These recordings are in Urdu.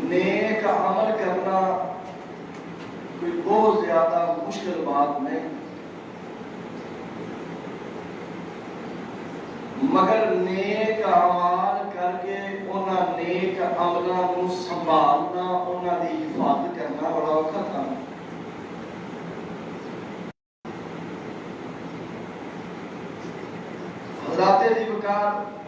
نیک عمل کرنا کوئی بہت زیادہ مشکل بات نہیں، مگر نیک اعمال کر کے انہاں نیک عملاں نوں سنبھالنا، انہاں دی حفاظت کرنا بڑا اوکھا تھا۔ حضرات دی وقار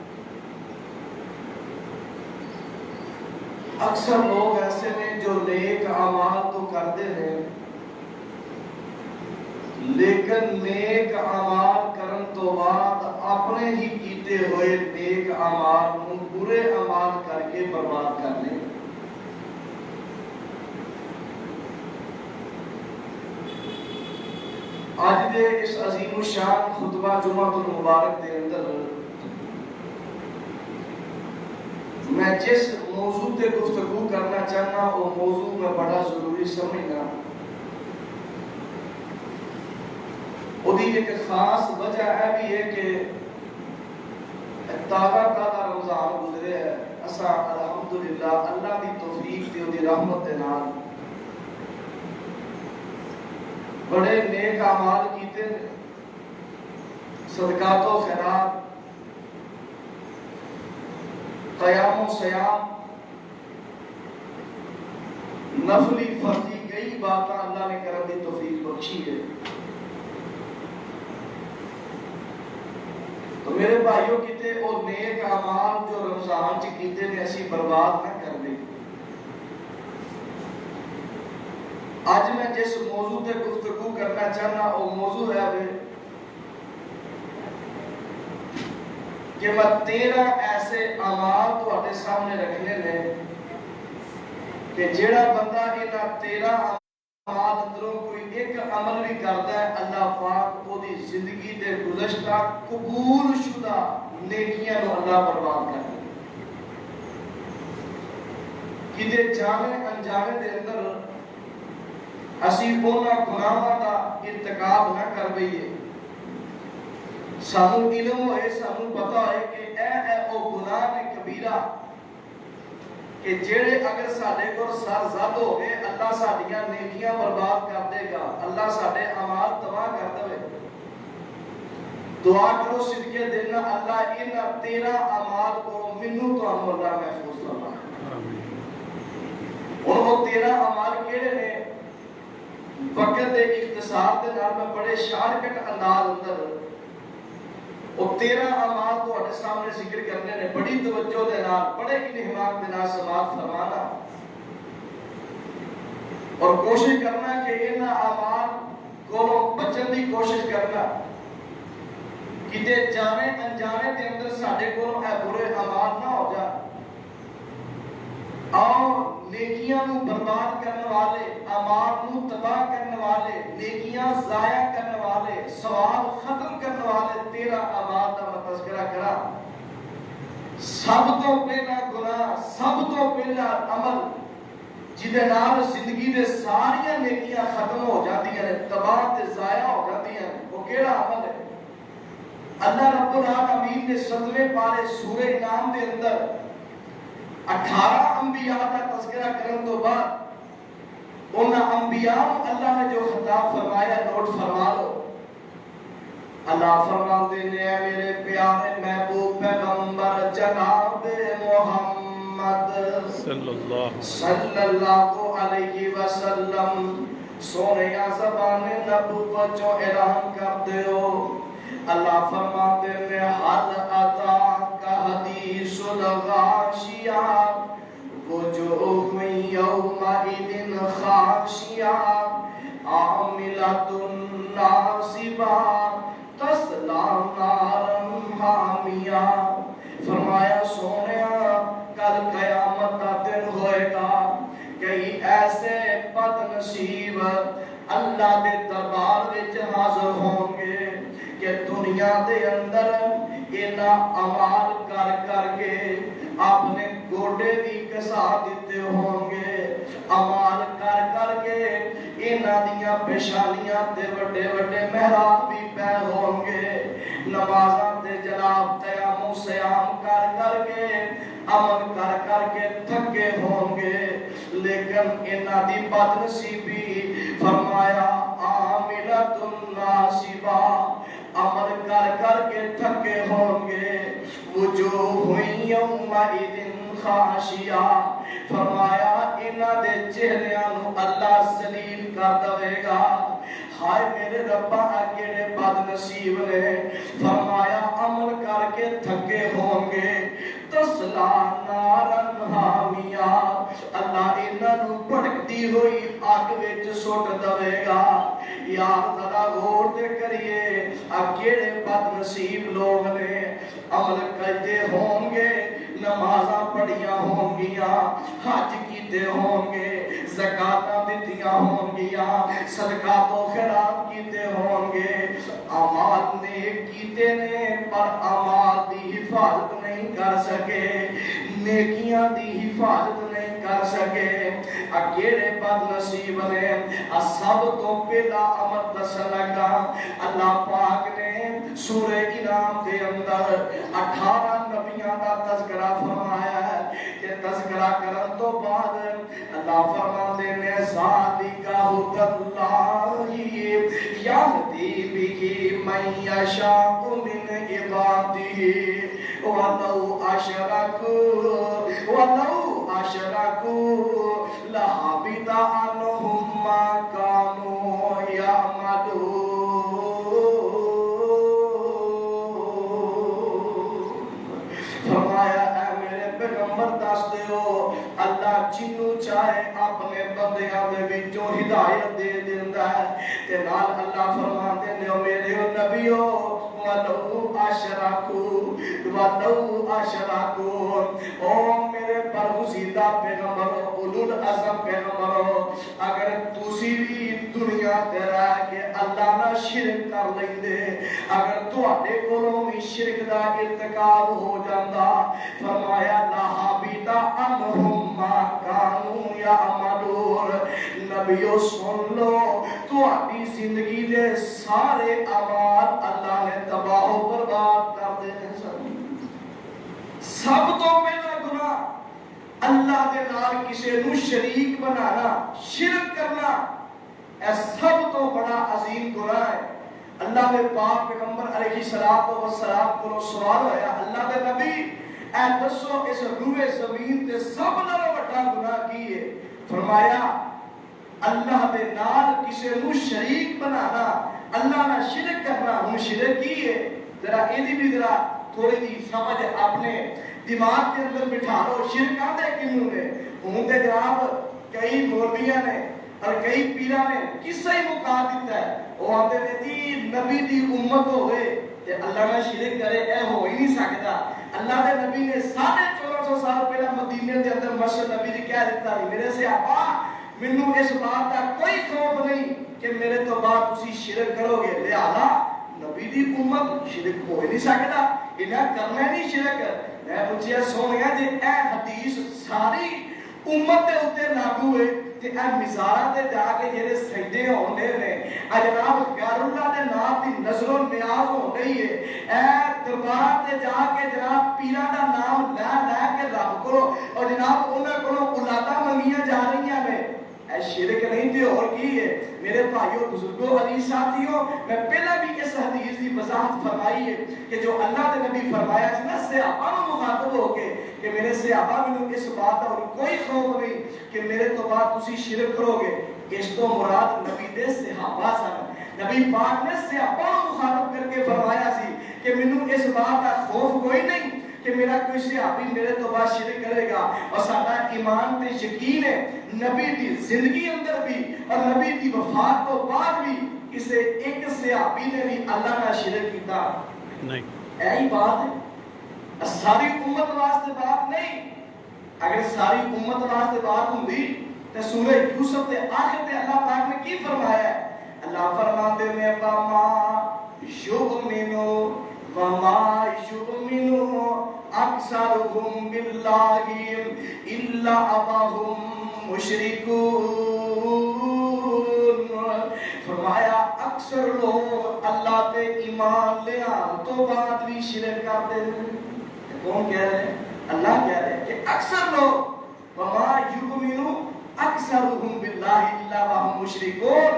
اکثر لوگ ایسے ہیں جو نیک اعمال تو کرتے ہیں، لیکن نیک اعمال کرن تو بعد اپنے ہی کیتے ہوئے نیک اعمال کو برے اعمال کر کے برباد کر لیں۔ آج دے اس عظیم الشان خطبہ جمعہ المبارک دے اندر میں جس موضوع تے گفتگو کرنا چاہنا وہ موضوع میں بڑا ضروری سمجھنا۔ وہی ایک خاص وجہ ہے بھی ہے کہ تازہ رمضان گزرے ہے، اسا الحمدللہ اللہ دی توفیق تے دی رحمت دے نال بڑے نیک اعمال کیتے، صدقات و خیرات، قیام و سیام، نفلی فرضی کئی باتاں اللہ نے کرن دی توفیق بخشی ہے۔ تو میرے بھائیوں کیتے اور نیک اعمال جو رمضان چ کیتے نے اسی برباد نہ کر دیں۔ آج میں جس موضوع تے گفتگو کرنا چاہنا وہ موضوع ہے کہ میں 13 ایسے اعمال تواڈے سامنے رکھنے نے کہ جیڑا بندہ انہاں 13 اعمال اندروں کوئی ایک عمل بھی کرتا ہے، اللہ پاک وہ دی زندگی دے گزشتہ قبول شدہ نیکیاں نو اللہ برباد کر دے۔ کدے جانے انجانے دے اندر اسی اونا گناہاں دا ارتکاب نہ کر بئیے، سانو علم ہوئے، سانو پتا ہے کہ اے او گناہ نے کبیرہ کہ جیڑے اگر ساڈے کو سر زد ہو گئے اللہ ساڈیاں نیکیاں برباد کر دے گا، اللہ ساڈے اعمال تباہ کر دے۔ دعا کرو صدقے دینا اللہ ان 13 اعمال کو منو تو اللہ محفوظ فرمائے۔ اور وہ 13 اعمال کیڑے نے وقت دے اختصار دے نال میں بڑے شارٹ کٹ انداز اندر وہ 13 اعمال تواڈے سامنے ذکر کرنے نے، بڑی توجہ دے نال بڑے انہماک دے نال سماعت فرمانا اور کوشش کرنا کہ ان اعمال کو بچن دی کوشش کرنا، کتے جانے انجانے دے اندر ساڈے کو اے برے اعمال نہ ہو جا اور نیکیاں نو برباد کرنے والے، اعمال نو تباہ کرنے والے، نیکیاں ضائع کرنے والے، ثواب ختم کرنے والے 13 اعمال کا میں تذکرہ کرا۔ سب تو پہلا گناہ، سب تو پہلا عمل جدے نال زندگی دے ساریاں نیکیاں ختم ہو جاتی ہیں، تباہ تے ضائع ہو جاتی ہیں، وہ کیڑا عمل ہے؟ اللہ رب العالمین نے 7ویں پارے سورہ انعام دے اندر 18 انبیاء کا تذکرہ کرن تو بعد ان انبیاء اللہ نے جو خطاب فرمایا نوٹ فرما لو۔ اللہ فرماتے ہیں میرے پیارے محبوب پیغمبر جناب محمد صلی اللہ علیہ وسلم سونیا زبان نبوت جو اعلان کرتے ہو۔ اللہ فرماتے ہیں حل عطا کا حدیث الغاشیہ وجوہ یومئذ خاشیہ عاملۃ ناصبہ تصلی نارا حامیہ۔ فرمایا سونیا کل قیامت کا دن ہوئے گا، کئی ایسے بد نصیب اللہ دے دربار وچ حاضر ہوں گے کہ دنیا دے اندر انہاں اعمال کر کر کے اپنے گوڑے بھی کسا دیتے ہوں گے، اعمال کر کر کے انہاں دیاں پیشانیاں تے وڈے وڈے محراب بھی پہ ہوں گے، نمازاں تے جناب قیام و سیام کر کر کے عمل کر کر کے تھکے ہوں گے، لیکن انہاں دی بد نصیبی فرمایا عاملۃ ناصبہ عمل کر کر کے تھکے ہوں گے وجوہ یومئذ خاشعہ فرمایا انہاں دے چہریاں نو اللہ ذلیل کر دے گا ہائے میرے ربا کیڑے بد نصیب نے فرمایا عمل کر کے تھکے ہوں گے تسلا نارن حامیہ اللہ انہاں نو بھڑکتی ہوئی آگ وچ سٹ دے گا یار ذرا غور تے کریے کیڑے بد نصیب لوگ نے عمل کرتے ہوں گے نمازاں پڑھیاں ہوں گیاں حج کیتے ہوں گے زکاتاں دتیاں ہوں گیاں صدقات و خیرات کیتے ہوں گے اعمال نیک کیتے نے پر اعمال دی حفاظت نہیں کر سکے نیکیاں دی حفاظت نہیں کر سکے کیڑے بد نصیب نے سب تو پہلا عمل دسن لگا اللہ پاک نے سورہ انعام دے اندر 18 نبیاں دا تذکرہ فرمایا ہے کہ تذکرہ کرن تو بعد اللہ فرماتے نے ذالک ھدی اللہ یہدی بہ من یشاء من عبادہ ولو اشرکوا لحبط عنہم ما کانوا یعملون فرمایا اے میرے پیغمبر دس دیو اللہ جنوں چاہے اپنے بندیاں دے وچوں ہدایت دے دیندا ہے تے نال اللہ فرماتے نے میرے نبیو ولو اشرکوا او میرے برگزیدہ پیغمبر اولو العزم پیغمبر اگر تسی بھی دنیا تے رہ کے اللہ نہ شرک کر لیندے اگر تواڈے کولوں بھی شرک دا ارتکاب ہو جاندا فرمایا لحبط عنہم ما کانوا یعملون نبیو سن لو تواڈی زندگی دے سارے اعمال اللہ نے تباہ و برباد کر دینے سب تو پہلا گناہ اللہ دے نال کسی نو شریک بنانا شرک کرنا اے سب تو بڑا عظیم گناہ ہے اللہ دے پاک پیغمبر علیہ السلام کو سوال ہویا اللہ دے نبی اے دسو اس روئے زمین تے سب نال بڑا گناہ کی ہے فرمایا اللہ دے نال کسی نو شریک بنانا اللہ نہ شرک کرنا ہوں شرک کی ہے ذرا ایدی بھی ذرا تھوڑی دی سمجھ اپنے دماغ کے اندر بٹھا لو شرک آدھے کنوں نے ہوں دے جناب کئی مولویاں نے اور کئی پیرہ نے کس سے ہی مقا دیتا ہے وہ آدھے نے دی نبی دی امت ہوئے کہ اللہ نہ شرک کرے اے ہو ہی نہیں سکتا اللہ دے نبی نے 1450 سال پہلا مدینے دے اندر مسجد نبی نے کہہ دیتا ہے میرے سے آبا منو اس بات کا کوئی خوف نہیں کہ میرے تو بعد اسی شرک کرو گے لہذا نبی دی امت شرک ہو نہیں سکتا انہیں کرنا نہیں شرک میں پوچھیا سونیا جی اے حدیث ساری امت دے اوتے لاگو ہوئے تے اے مزارات تے جا کے جڑے سجدے ہوندے نے اے جناب غیر اللہ دے نام دی نظر و نیاز ہو رہی ہے اے دربار تے جا کے جناب پیراں دا نام لے کے رب کو اور جناب انہاں کولوں اولاداں منگیاں جا رہیاں نے اے شرک نہیں تے اور کی ہے میرے بھائیو بزرگو عزیز ساتھیو میں پہلا بھی اس حدیث کی وضاحت فرمائی ہے کہ جو اللہ کے نبی فرمایا ہے نا صحابہ مخاطب ہو کے کہ میرے صحابہ میں اس بات اور کوئی خوف نہیں کہ میرے تو بعد تسی شرک کرو گے اس تو مراد نبی دے صحابہ سن نبی پاک نے صحابہ مخاطب کر کے فرمایا سی کہ مینوں اس بات کا خوف کوئی نہیں کہ میرا کوئی صحابی میرے تو بعد شرک کرے گا اور سارا ایمان تے یقین ہے نبی دی زندگی اندر بھی اور نبی دی وفات تو بعد بھی کسے ایک صحابی نے بھی اللہ کا شرک کیتا نہیں ایہی بات ہے ساری امت واسطے بات نہیں اگر ساری امت واسطے بات ہوندی تے سورہ یوسف دے آخر تے اللہ پاک نے کی فرمایا ہے اللہ فرماتے ہیں وما یؤمنو وما یؤمنو اکثرهم باللہ الا وهم مشرکون فرمایا اکثر لوگ اللہ پہ ایمان لے آن تو بعد بھی شرک کرتے ہیں کون کہہ رہے ہیں اللہ کہہ رہے ہیں کہ اکثر لوگ وما یؤمنو اکثرهم باللہ الا وهم مشرکون،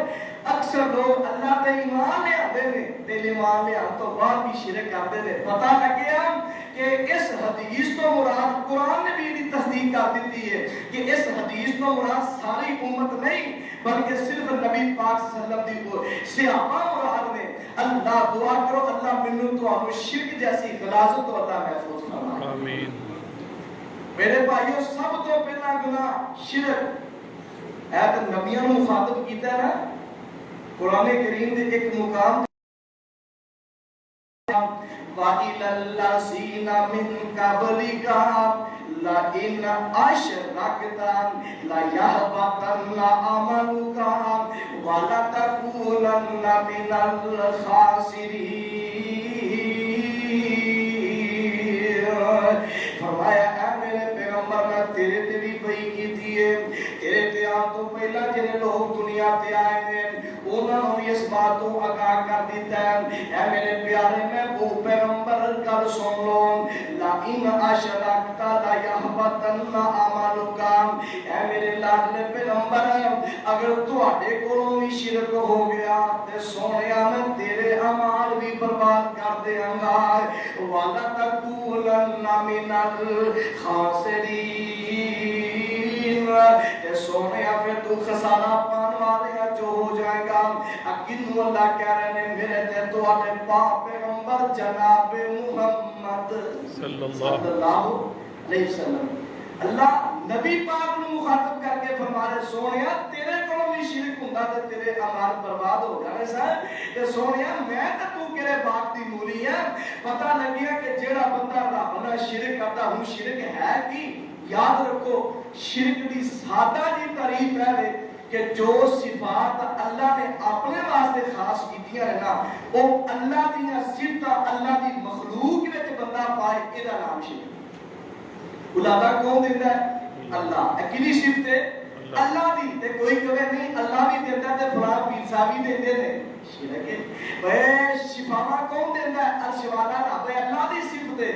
اکثر لوگ اللہ تے ایمان لے آتے ہیں تے ایمان لے آن تو بعد بھی شرک کرتے ہیں۔ پتہ لگے ہم کہ اس حدیث تو مراد قرآن نے بھی دی تصدیق کر دیتی ہے کہ اس حدیث تو مراد ساری امت نہیں بلکہ صرف نبی پاک صلی اللہ علیہ وسلم دی صحابہ مراد نے۔ اللہ دعا کرو اللہ منو تو ہم شرک جیسی غلاظت تو اللہ محفوظ فرمائے آمین۔ میرے بھائیو سب تو پہلا گناہ شرک ہے تو نبیوں نے مخاطب کیتا ہے نا، قرآن کریم دے ایک مقام وَإِلَى الَّذِينَ مِن قَبْلِكَ لَئِنْ أَشْرَكْتَ لَيَحْبَطَنَّ عَمَلُكَ وَلَتَكُونَنَّ مِنَ الْخَاسِرِينَ۔ فرمایا اے میرے پیغمبر میں تیرے تے بھی بئی کیتی ہے، تیرے تے آن تو پہلا جنہیں لوگ دنیا تے آئے ہیں انہوں نے اس باتوں آگاہ کر دیتا ہے۔ اے میرے پیارے میں وہ پیغمبر کر سن لو لَئِنْ أَشْرَكْتَ لَيَحْبَطَنَّ عَمَلُكَ، اے میرے لاڈلے پیغمبر اگر تہاڈے کولوں بھی شرک ہو گیا تے سونیا میں تیرے اعمال بھی برباد کر دیاں گا وَلَتَكُونَنَّ مِنَ الْخَاسِرِينَ، تے سونیا پھر تو خسارہ پان والے جو ہو جائے گا۔ اکنو اللہ کہہ رہے ہیں میرے تے تو آنے پاک پیغمبر جناب محمد صلی اللہ علیہ وسلم، اللہ نبی پاک نے مخاطب کر کے فرما رہے سونیا تیرے کو بھی شرک ہوندا تے تیرے اعمال برباد ہو جانے سن، تے سونیا میں تے تو کہڑے باغ دی مولی ہے۔ پتہ لگیا کہ جیڑا بندہ رب نال شرک کردا ہن شرک ہے کی؟ یاد رکھو شرک دی سادہ جی تعریف ہے کہ جو صفات اللہ نے اپنے واسطے خاص کیتیاں ہیں نا وہ اللہ دی صفات اللہ دی مخلوق وچ بندہ پائے ادا نام شرک۔ اولادہ کون دیندا ہے؟ اللہ۔ اکیلی صفت ہے اللہ دی تے کوئی کہے نہیں اللہ بھی دیندا تے فلاں پیر صاحب بھی دیندے نے، شرک ہے۔ اے شفاواں کون دیندا ہے؟ الشفاء رب اللہ دی صفت ہے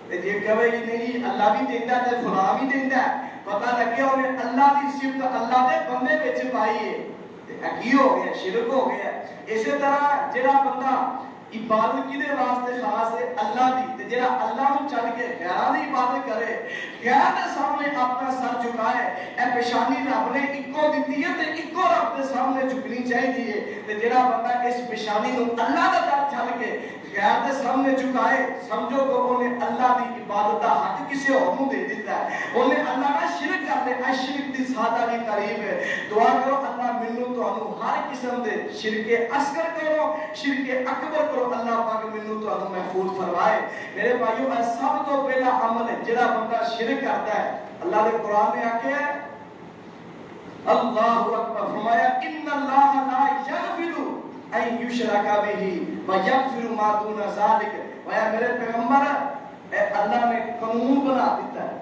تے جے کہے نہیں اللہ بھی دیندا تے فلاں بھی دیندا ہے، پتہ لگیا انہیں اللہ دی صفت اللہ دے بندے وچ پائی ہے تے کی ہو گیا؟ شرک ہو گیا۔ اسی طرح جڑا بندہ عبادت کدے واسطے خاص ہے؟ اللہ دی، تے جڑا اللہ نوں چھڈ کے غیراں دی عبادت کرے، غیر دے سامنے اپنا سر جھکائے، اے پیشانی رب نے اکو دتی ہے تے اکو رب دے سامنے جھکنی چاہیے، تے جڑا بندہ اس پیشانی نوں اللہ دا در چھڈ کے غیر دے سامنے جھکائے سمجھو کہ انہیں اللہ دی عبادت دا حق کسی اور نوں دے دیتا ہے، انہیں اللہ نال شرک کر دے۔ اے شرک دی سادہ دی تعریف ہے۔ دعا کرو اللہ مینوں تانوں ہر قسم دے شرک اصغر کرو شرک اکبر کرو اللہ پاک مینوں تانوں محفوظ فرمائے۔ میرے بھائیو اے سب تو پہلا عمل ہے جڑا بندہ شرک کرتا ہے، اللہ دے قرآن میں آکھیا ہے اللہ اکبر، فرمایا ان اللہ لا یغفر ان یشرک بہ ویغفر ما دون ذلک۔ میرے پیغمبر اے اللہ نے قانون بنا دیتا ہے،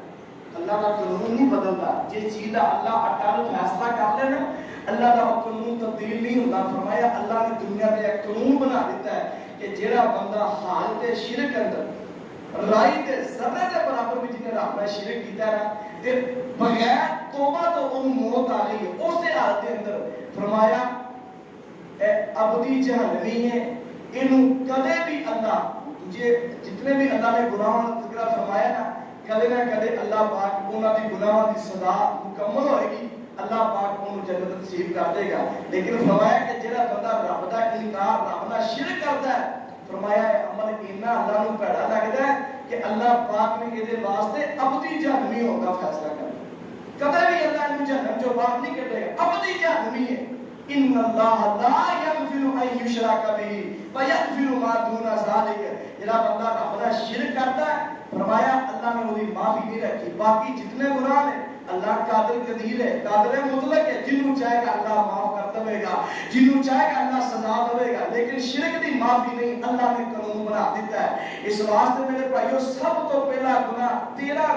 اللہ کا قانون نہیں بدلتا، جس چیز کا اللہ اٹل فیصلہ کر لے نا اللہ کا قانون تبدیل نہیں ہوتا۔ فرمایا اللہ نے دنیا میں ایک قانون بنا دیتا ہے کہ جیڑا بندہ حالت شرک اندر رائی دے ذرے دے برابر بھی جنہیں رب نے شرک کیتا ہے تے بغیر توبہ تو ان موت آ گئی ہے اسے حالت دے اندر، فرمایا اے ابدی جہنمی ہے، انہوں کدے بھی اللہ تجھے جتنے بھی اللہ نے گناہوں کا ذکر فرمایا نا کدے نہ کدے اللہ پاک انہاں دی گناہوں دی سزا مکمل ہوئے گی، اللہ پاک انہوں جنت نصیب کر دے گا۔ لیکن فرمایا کہ جڑا بندہ رب دا انکار رب دا شرک کرتا ہے، فرمایا ہے عمل اتنا اللہ نو پیڑا لگتا ہے کہ اللہ پاک نے یہ واسطے ابدی جہنمی ہوگا فیصلہ کرنا، کبھی بھی اللہ نے جہنم جو بات نہیں کرے گا، ابدی جہنمی ہے۔ ان اللہ لا یغفر ان یشرک بہ ویغفر ما دون ذلک، جڑا بندہ رب دا شرک کرتا ہے فرمایا اللہ نے وہی معافی نہیں رکھی، باقی جتنے گناہ ہیں اللہ قادر قدیر ہے، قادر مطلق ہے، جنوں چاہے گا اللہ معاف کر دے گا، جنوں چاہے گا اللہ سزا دے گا، لیکن شرک دی معافی نہیں، اللہ نے قانون بنا دیتا ہے۔ اس واسطے میرے بھائیو سب تو پہلا گناہ تیرا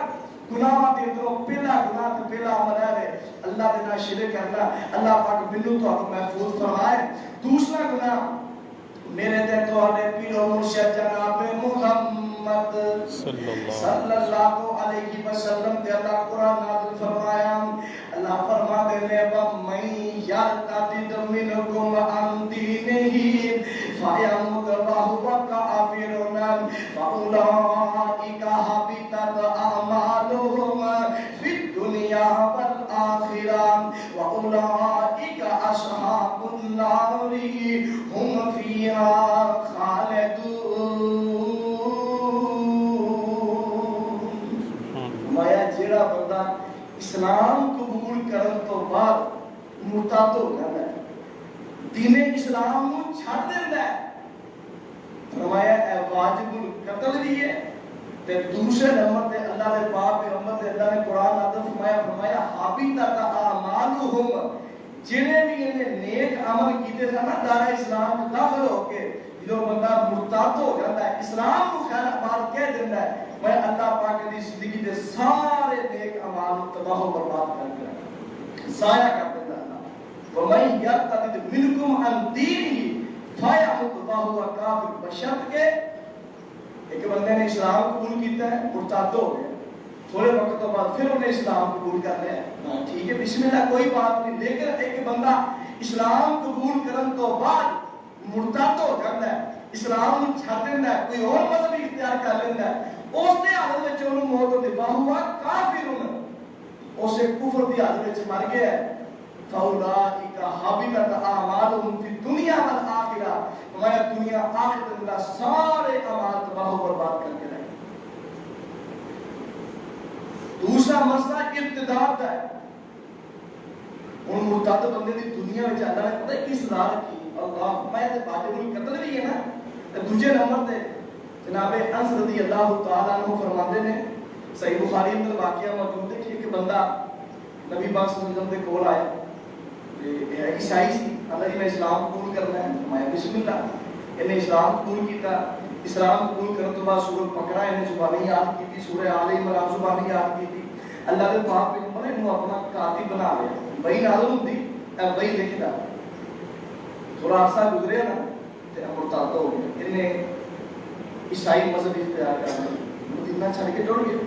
گناہ دے اندروں پہلا گناہ تے پہلا عمل ہے اللہ دے نال شرک کرنا، اللہ پاک مینوں تانوں محفوظ فرمائے۔ دوسرا گناہ میرے تے تواڈے پیر و مرشد جناب محمد صلی اللہ علیہ وسلم تے اللہ قرآن نازل فرمایا، اللہ فرماتے ہیں فيموت وهو كافر فأولئك حبطت أعمالهم في الدنيا والآخرة وأولئك أصحاب النار هم فيها خالدون. فرمایا جیڑا بندہ اسلام قبول کرن تو بعد مرتد ہو جاتا ہے، دین اسلام نو چھڈ دیندا ہے، فرمایا اے واجب القتل بھی ہے، تے دوسرے نمبر تے اللہ دے پاک پیغمبر تے اللہ نے قرآن نازل فرمایا حابطۃ اعمالہم، جڑے بھی انہیں نیک عمل کیتے سن نا دار اسلام میں داخل ہو کے، جو بندہ مرتد ہو جاتا ہے، اسلام کو خیر آباد کہہ دیتا ہے، میں اللہ پاک دی زندگی دے سارے نیک اعمال تباہ و برباد کر کے ضائع کر دیتا ہے۔ وَمَن يَرْتَدِدْ مِنْكُمْ عَنْ دِينِهِ فَيَمُتْ وَهُوَ كَافِرٌ، بشرط کہ ایک بندے نے اسلام قبول کیتا ہے، مرتد ہو گیا، تھوڑے وقت تو بعد پھر انہیں اسلام قبول کر لیا، ٹھیک ہے بسم اللہ کوئی بات نہیں، لیکن ایک بندہ اسلام قبول کرن تو بعد مرتد ہو جاتا ہے، اسلام چھڈ دیندا ہے، کوئی اور مذہب اختیار کر لیندا ہے، اس دی حالت وچ انہوں موت ہوتی فَهُوَ كَافِرٌ، اسے کفر دی حالت وچ مر گیا ہے، فَأُولَٰئِكَ حَبِطَتْ أَعْمَالُهُمْ فِي الدُّنْيَا وَالْآخِرَةِ، ہمارا دنیا آخرت میں سارے اعمال تباہ و برباد کر کے رہے۔ دوسرا مسئلہ ارتداد ہے، ان مرتد بندے دی دنیا میں اللہ نے پتہ ہے کس سزا رکھی، اللہ میں تے واجب القتل بھی ہے نا، تے دوسرے نمبر تے جناب انس رضی اللہ تعالیٰ عنہ فرماتے ہیں، صحیح بخاری میں واقعہ موجود ہے کہ ایک بندہ نبی پاک صلی اللہ علیہ وسلم کے کول آیا، عیسائی سی، اللہ جی میں اسلام قبول کرنا ہے، میں بسم اللہ، انہیں اسلام قبول کیتا، اسلام قبول کرنے تو بعد سورہ بقرہ انہیں زبانی یاد کی تھی، سورہ آل عمران زبانی یاد کی تھی، اللہ کے پاک پیغمبر نے انہوں اپنا کاتب بنا لیا، بھائی نازل ہوتی ہے بھائی لکھدا، تھوڑا عرصہ گزرے نا تے مرتد ہو گئے، انہیں عیسائی مذہب اختیار کر لیا، مدینہ چھڑ کے ٹر گئے،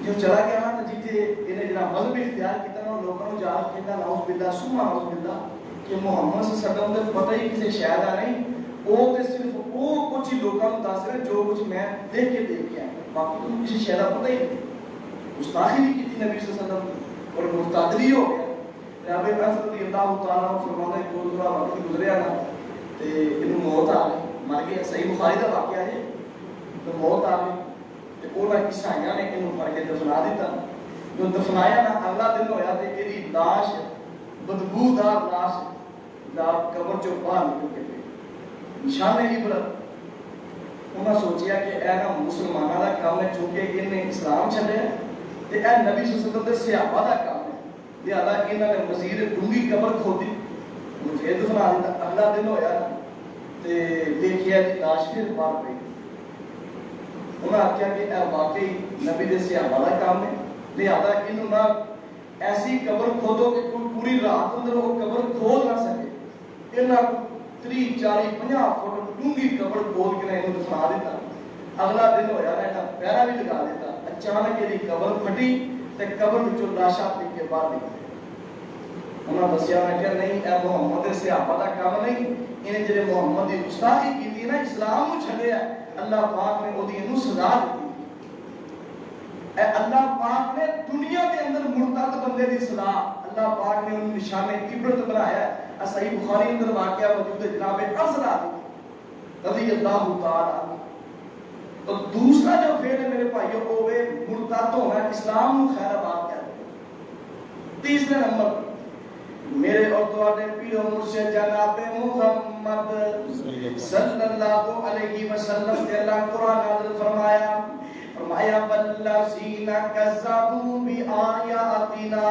جو چلا گیا نا تو جیتے انہیں جناب مذہب اختیار کیتا نا لوگوں نے جا کے کہنا نعوذ باللہ سما نعوذ باللہ کہ محمد صلی اللہ علیہ وسلم نے پتہ ہی کسی شاید آ نہیں، وہ تے صرف وہ کچھ ہی لوگوں کو دس رہے جو کچھ میں دیکھ کے آیا، باقی تو کسی شاید پتہ ہی نہیں، گستاخی بھی کی تھی نبی صلی اللہ علیہ وسلم اور مرتد بھی ہو گیا۔ جناب انس رضی اللہ تعالیٰ عنہ فرماتے ہیں کہ تھوڑا وقت گزریا نا تے انہوں موت آ گئی، مر گیا، صحیح بخاری کا واقعہ ہے، تو موت آ گئی، عیسائیاں نے انہوں پڑھ کے دفنا دیتا، جو دفنایا نا اگلا دن ہویا تے ایدی لاش بدبودار لاش قبر چوں باہر نکل کے گئی، نشان عبرت۔ انہاں سوچیا کہ اے نا مسلماناں دا کام ہے، چونکہ انہیں اسلام چھڈیا تے اے نبی صلی اللہ علیہ وسلم دے صحابہ دا کام ہے، لہذا انہاں نے مزید ڈونگھی قبر کھودی، انہوں پھر دفنا دیتا، اگلا دن ہویا تے دیکھیا کہ لاش پھر باہر پئی، انہوں نے کہا کہ اے واقعی نبی دے صحابہ دا کام ہے، لہذا انہوں نے ایسی قبر کھودو کہ کوئی پوری رات اندر وہ قبر کھود نہ سکے، انہوں نے 30 40 50 فٹ ڈونگھی قبر کھود کے انہوں دفنا دیتا، اگلا دن ہویا رہنا پیرا بھی لگا دیتا، اچانک یہ قبر پھٹی تے قبر وچوں لاشاں پی کے باہر نکلی، انہوں نے دسیا میں کہ نہیں اے محمد دے صحابہ دا کام نہیں، انہیں جڑے محمد دی گستاخی کیتی نا اسلام نو چھڈیا، اللہ پاک نے وہ انہوں سزا دیتی، اے اللہ پاک نے دنیا کے اندر مرتد بندے دی سزا، اللہ پاک نے انہوں نشان عبرت بنایا ہے، صحیح بخاری اندر واقعہ موجود ہے جناب انس رضی اللہ تعالیٰ عنہ۔ تو دوسرا جو فعل ہے میرے بھائیو وہ ہے مرتد ہونا، اسلام نو خیر آباد کہتے ہیں۔ تیسرے نمبر میرے اور تواڈے پیر و مرشد جناب محمد صلی اللہ علیہ وسلم کے اللہ قرآن نازل فرمایا والذین کذبوا بآیاتنا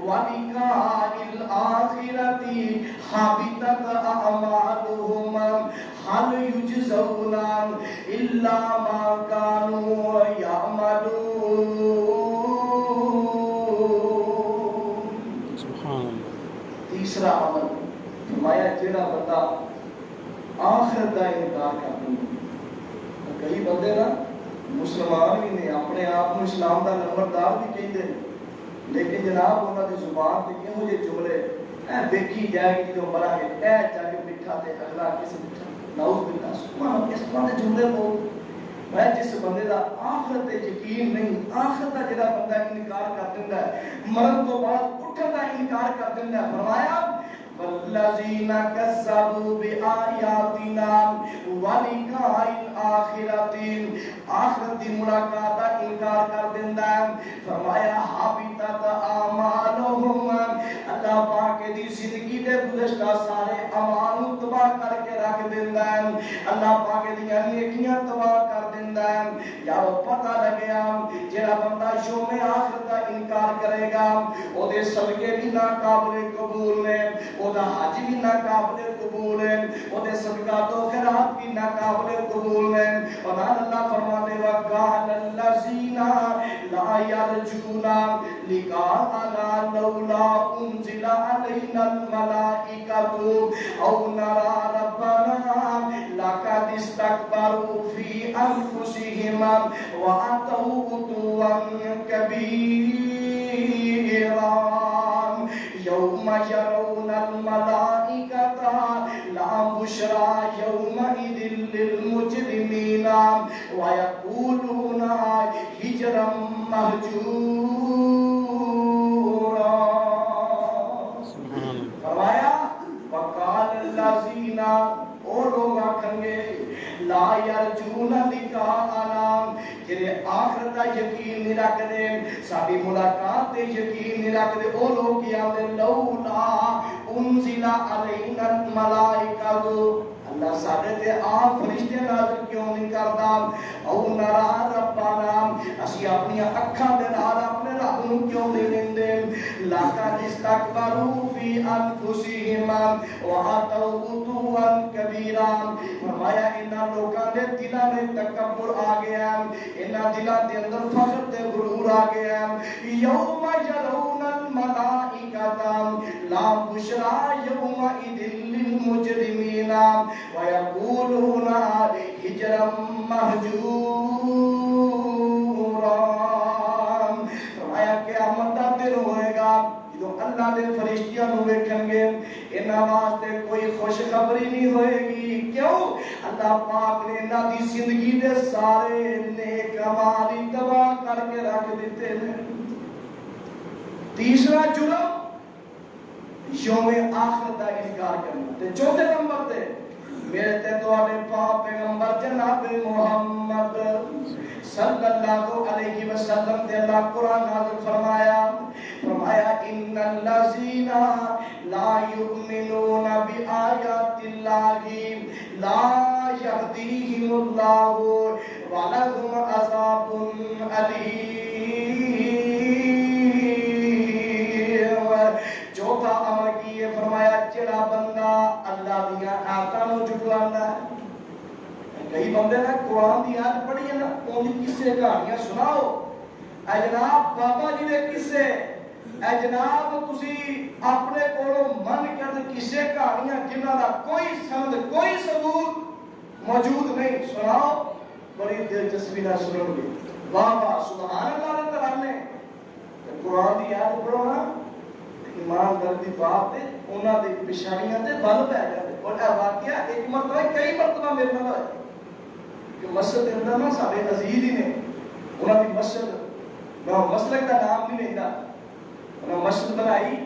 ولقاء الآخرۃ حبطت اعمالهم هل یجزون الا ما كانوا یعملون۔ سبحان اللہ۔ تیسرا عمل فرمایا جڑا بندہ آخرت کا انکار کرتا ہے، کئی بندے نا مسلمان بھی نے اپنے آپ کو اسلام کا نمبردار بھی کہتے ہیں، لیکن جناب انہوں نے زبان سے کہو یہ جملے دیکھی جائے گی جو مرا گے اے جگ مٹھا تے اگلا کس مٹھا نعوذ باللہ سبحان اس بندے جملے بول میں جس بندے دا آخرت یقین نہیں آخرت دا جڑا بندہ انکار کر دیندا ہے مرن تو بعد اٹھن دا انکار کر دیندا ہے فرمایا والذین کذبوا بآیاتنا ولقاء الآخرۃ آخرت دی ملاقات دا انکار کر دیندا ہے فرمایا حبطت اعمالهم اللہ پاک دی زندگی دے گزشتہ سارے اعمال تباہ کر کے رکھ دیندا ہے اللہ پاک دی نیکیاں تباہ کر دیندا ہے یا پتہ لگیا جڑا بندہ یوم آخرت دا انکار کرے گا او دے صدقے بھی ناقابل قبول نے او دا حج بھی ناقابل قبول ہے او دے صدقات و خیرات بھی ناقابل قبول ہے اور اللہ فرمانے وقال الذین لا یرجون لقاءنا لولا انزل علینا الملائکۃ او نرى ربنا لقد استكبروا في انفسهم واتوا عتوا كبيرا يوم يرون الملائكة لا بشرى يومئذ للمجرمين ويقولون هجرا مهجورا فرمایا وقال الذين اور لوگ آکھیں گے لا یرجون لقاءنا جنہیں آخرت کا یقین نہیں رکھتے ساری ملاقات تے یقین نہیں رکھتے وہ لوگ کیا آتے لولا انزل علینا الملائکۃ اللہ سارے تے آپ فرشتے نازل کیوں نہیں کرتا او نرا ربنا اسی اپنی اکھاں دے نال اپنے رب نو کیوں نہیں لیندے لقد استكبروا في انفسهم واتوا عتوا كبيرا فرمایا انہاں لوکاں دے دلاں میں تکبر آ گیا انہاں دلاں دے اندر فخر تے غرور آ گیا یوم یرون الملائکۃ لا بشرى یومئذ للمجرمین وَيَقُولُونَ هِجْرًا مَهْجُورًا فرمایا قیامت دا دن ہوئے گا جو اللہ دے فرشتیاں نو ویکھن گے انہاں واسطے کوئی خوشخبری نہیں ہوئے گی کیوں اللہ پاک نے انہاں دی زندگی دے سارے نیک اعمال تباہ کر کے رکھ دیتے ہیں تیسرا جرم یوم آخرت دا انکار کرنا تے چوتھے نمبر تے میرے تے دوالے پاک پیغمبر جناب محمد صلی اللہ علیہ وسلم تے اللہ قرآن نازل فرمایا ان الذین لا یؤمنون بآیات اللہ لا یہدیہم اللہ ولہم عذاب علیم چوتھا امر کیے فرمایا جڑا بندہ اللہ دیا آیاتاں نو جھٹلانا ہے کئی بندے نے قرآن دی آیت پڑھی ہے نا ان کی قصے کہانیاں سناؤ اے جناب بابا جی دے قصے اے جناب تسی اپنے کولوں من کر قصے کہانیاں جنہاں دا کوئی سند کوئی ثبوت موجود نہیں سناؤ بڑی دلچسپی نہ سنو گے واہ واہ سبحان اللہ دے ترانے قرآن دی آیت پڑھو نا ایمان دردی بات ہے انہاں دی پریشانیاں تے بل پہ جاندے اور اے واقعہ ایک مرتبہ کئی مرتبہ میرے نال ہویا کہ مسجد دے اندر نا سارے عزیز ہی نے انہاں دی مسجد میں مسلک دا نام نہیں لیندا انہاں مسجد بنائی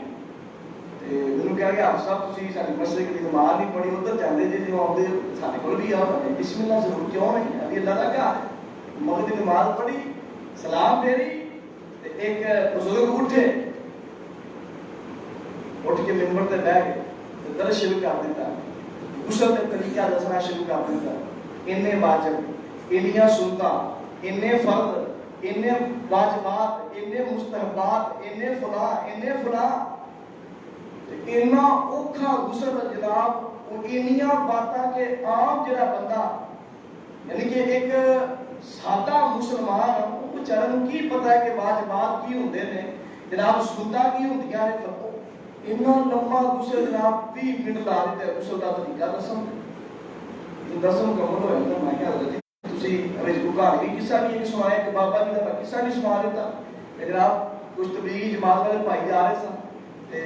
تے انہوں کہا کہ آپ صاحب تسی ساری مسجد دی نماز نہیں پڑھی ادھر جاندے جے جو آندے سارے کول بھی آؤ بسم اللہ ضرور کیوں نہیں ابھی اللہ دا کیا مغرب دی نماز پڑھی سلام پھیری تے ایک بزرگ اٹھے اٹھ کے ممبر تے بیٹھ گئے درس شروع کر دیتا غسل تے طریقہ دسنا شروع کر دیتا اننے واجب انیاں سنتاں اننے فرض اننے واجبات اننے مستحبات اننے فلاں اننا اوکھا غسل جناب انیاں باتاں کے عام جڑا بندہ یعنی کہ ایک سادہ مسلمان وہ بیچارے کی پتہ ہے کہ واجبات کی ہوندے نے جناب سنتاں کی ہوندیاں نے اتنا لمبا غسل جناب 20 منٹ لا دیتے ہیں غسل کا طریقہ دسم کمل ہوئے تو میں کیا حضرت تسی ہمیں کو کہانی قصہ بھی ایک سنایا کہ بابا جی کا قصہ نہیں سنا دیتا جناب کچھ تبلیغی جماعت والے بھائی جا رہے سن تے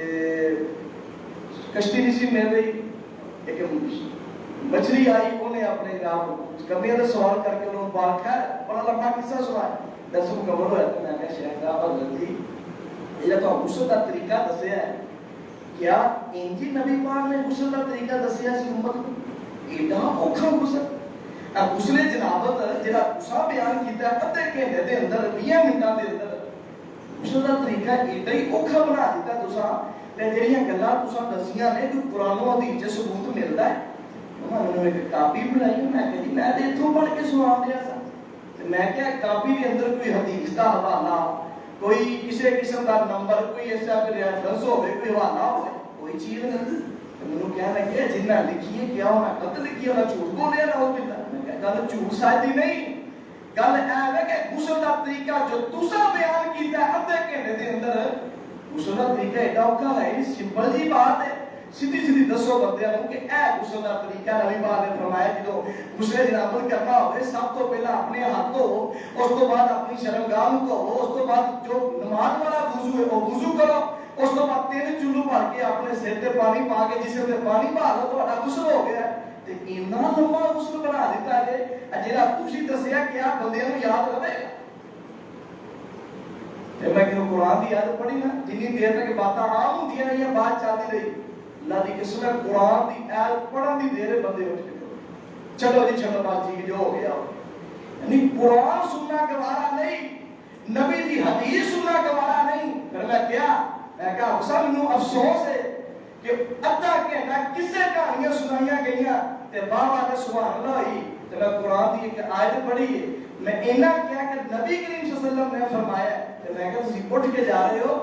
کشتی نہیں سی مل رہی، ایک مچھلی آئی، انہیں اپنے آپ کرنے کا سوال کر کے انہوں پار خیر بڑا لمبا قصہ سنا ہے، دسوں مکمل ہوا تو میں کہا شیخ صاحب حضرت جی یہ تو غسل کا طریقہ دسیا ہے، کیا انجی نبی پاک نے غسل کا طریقہ دسیا سی امت کو؟ ایڈا اوکھا غسل، غسل جنابت جہاں تساں بیان کیتا ہے ادھے گھنٹے دے اندر 20 منٹاں دے اندر غسل کا طریقہ ایڈا ہی اوکھا بنا دیتا تساں، تے جہڑیاں گلاں تساں دسیاں نے جو قرآن و حدیث چ ثبوت ملدا ہے، انہوں نے ایک کاپی بنائی، میں کہ جی میں تے اتھوں پڑھ کے سنا دیا سا، میں کیا کاپی کے اندر کوئی حدیث دا حوالہ، کوئی کسی قسم کا نمبر، کوئی ایسا ریفرنس ہوئے، کوئی حوالہ ہوئے، کوئی چیز نہیں، میں نے کہنا کہ جنہیں لکھی ہے کیا ہونا قتل لکھی ہونا جھوٹ بولے نہ ہو بلا، میں کہا گل جھوٹ سائدی نہیں، گل ہے کہ غسل کا طریقہ جو تساں بیان کیتا ہے ادھے گھنٹے دے اندر، غسل کا طریقہ ایڈا اوکھا ہے، سمپل جی بات ہے، سیدھی سیدھی دسو بندے کو کہ اے غسل کا طریقہ نبی پاک نے فرمایا جدو غسل جنابت کرنا ہوئے سب تو پہلا اپنے ہاتھ دھو، اس تو بعد اپنی شرمگاہ دھو، اس تو بعد جو نماز والا وضو ہے وہ وضو کرو، اس تو بعد 3 چلو بھر کے اپنے سر تے پانی پا کے جسم تے پانی پا لو تو تہاڈا غسل ہو گیا ہے، تے اتنا لمبا غسل بنا دیتا ہے جہاں تسی دسیا کیا بندیاں نوں یاد رہے گا؟ تے میں کہ قرآن دی آیت پڑھی نا جنی دیر تک باتاں عام ہوندیاں رہیاں بات چلتی رہی، اللہ دی قسم ہے قرآن دی آیت پڑھن دی دیر بندے اٹھ کے چلو جی چلو بات جی جو ہو گیا، یعنی قرآن سننا گوارا نہیں، نبی دی حدیث سننا گوارا نہیں، پھر میں کیا میں کہا سب نو افسوس ہے کہ ادھا گھنٹہ کسے کہانیاں سنائیاں گئیاں تے بابا نے سبحان اللہ ہوئی تے میں قرآن دی ایک آیت پڑھی ہے، میں اینا کیا کہ نبی کریم صلی اللہ علیہ وسلم نے فرمایا تے میں کہا تسی اٹھ کے جا رہے ہو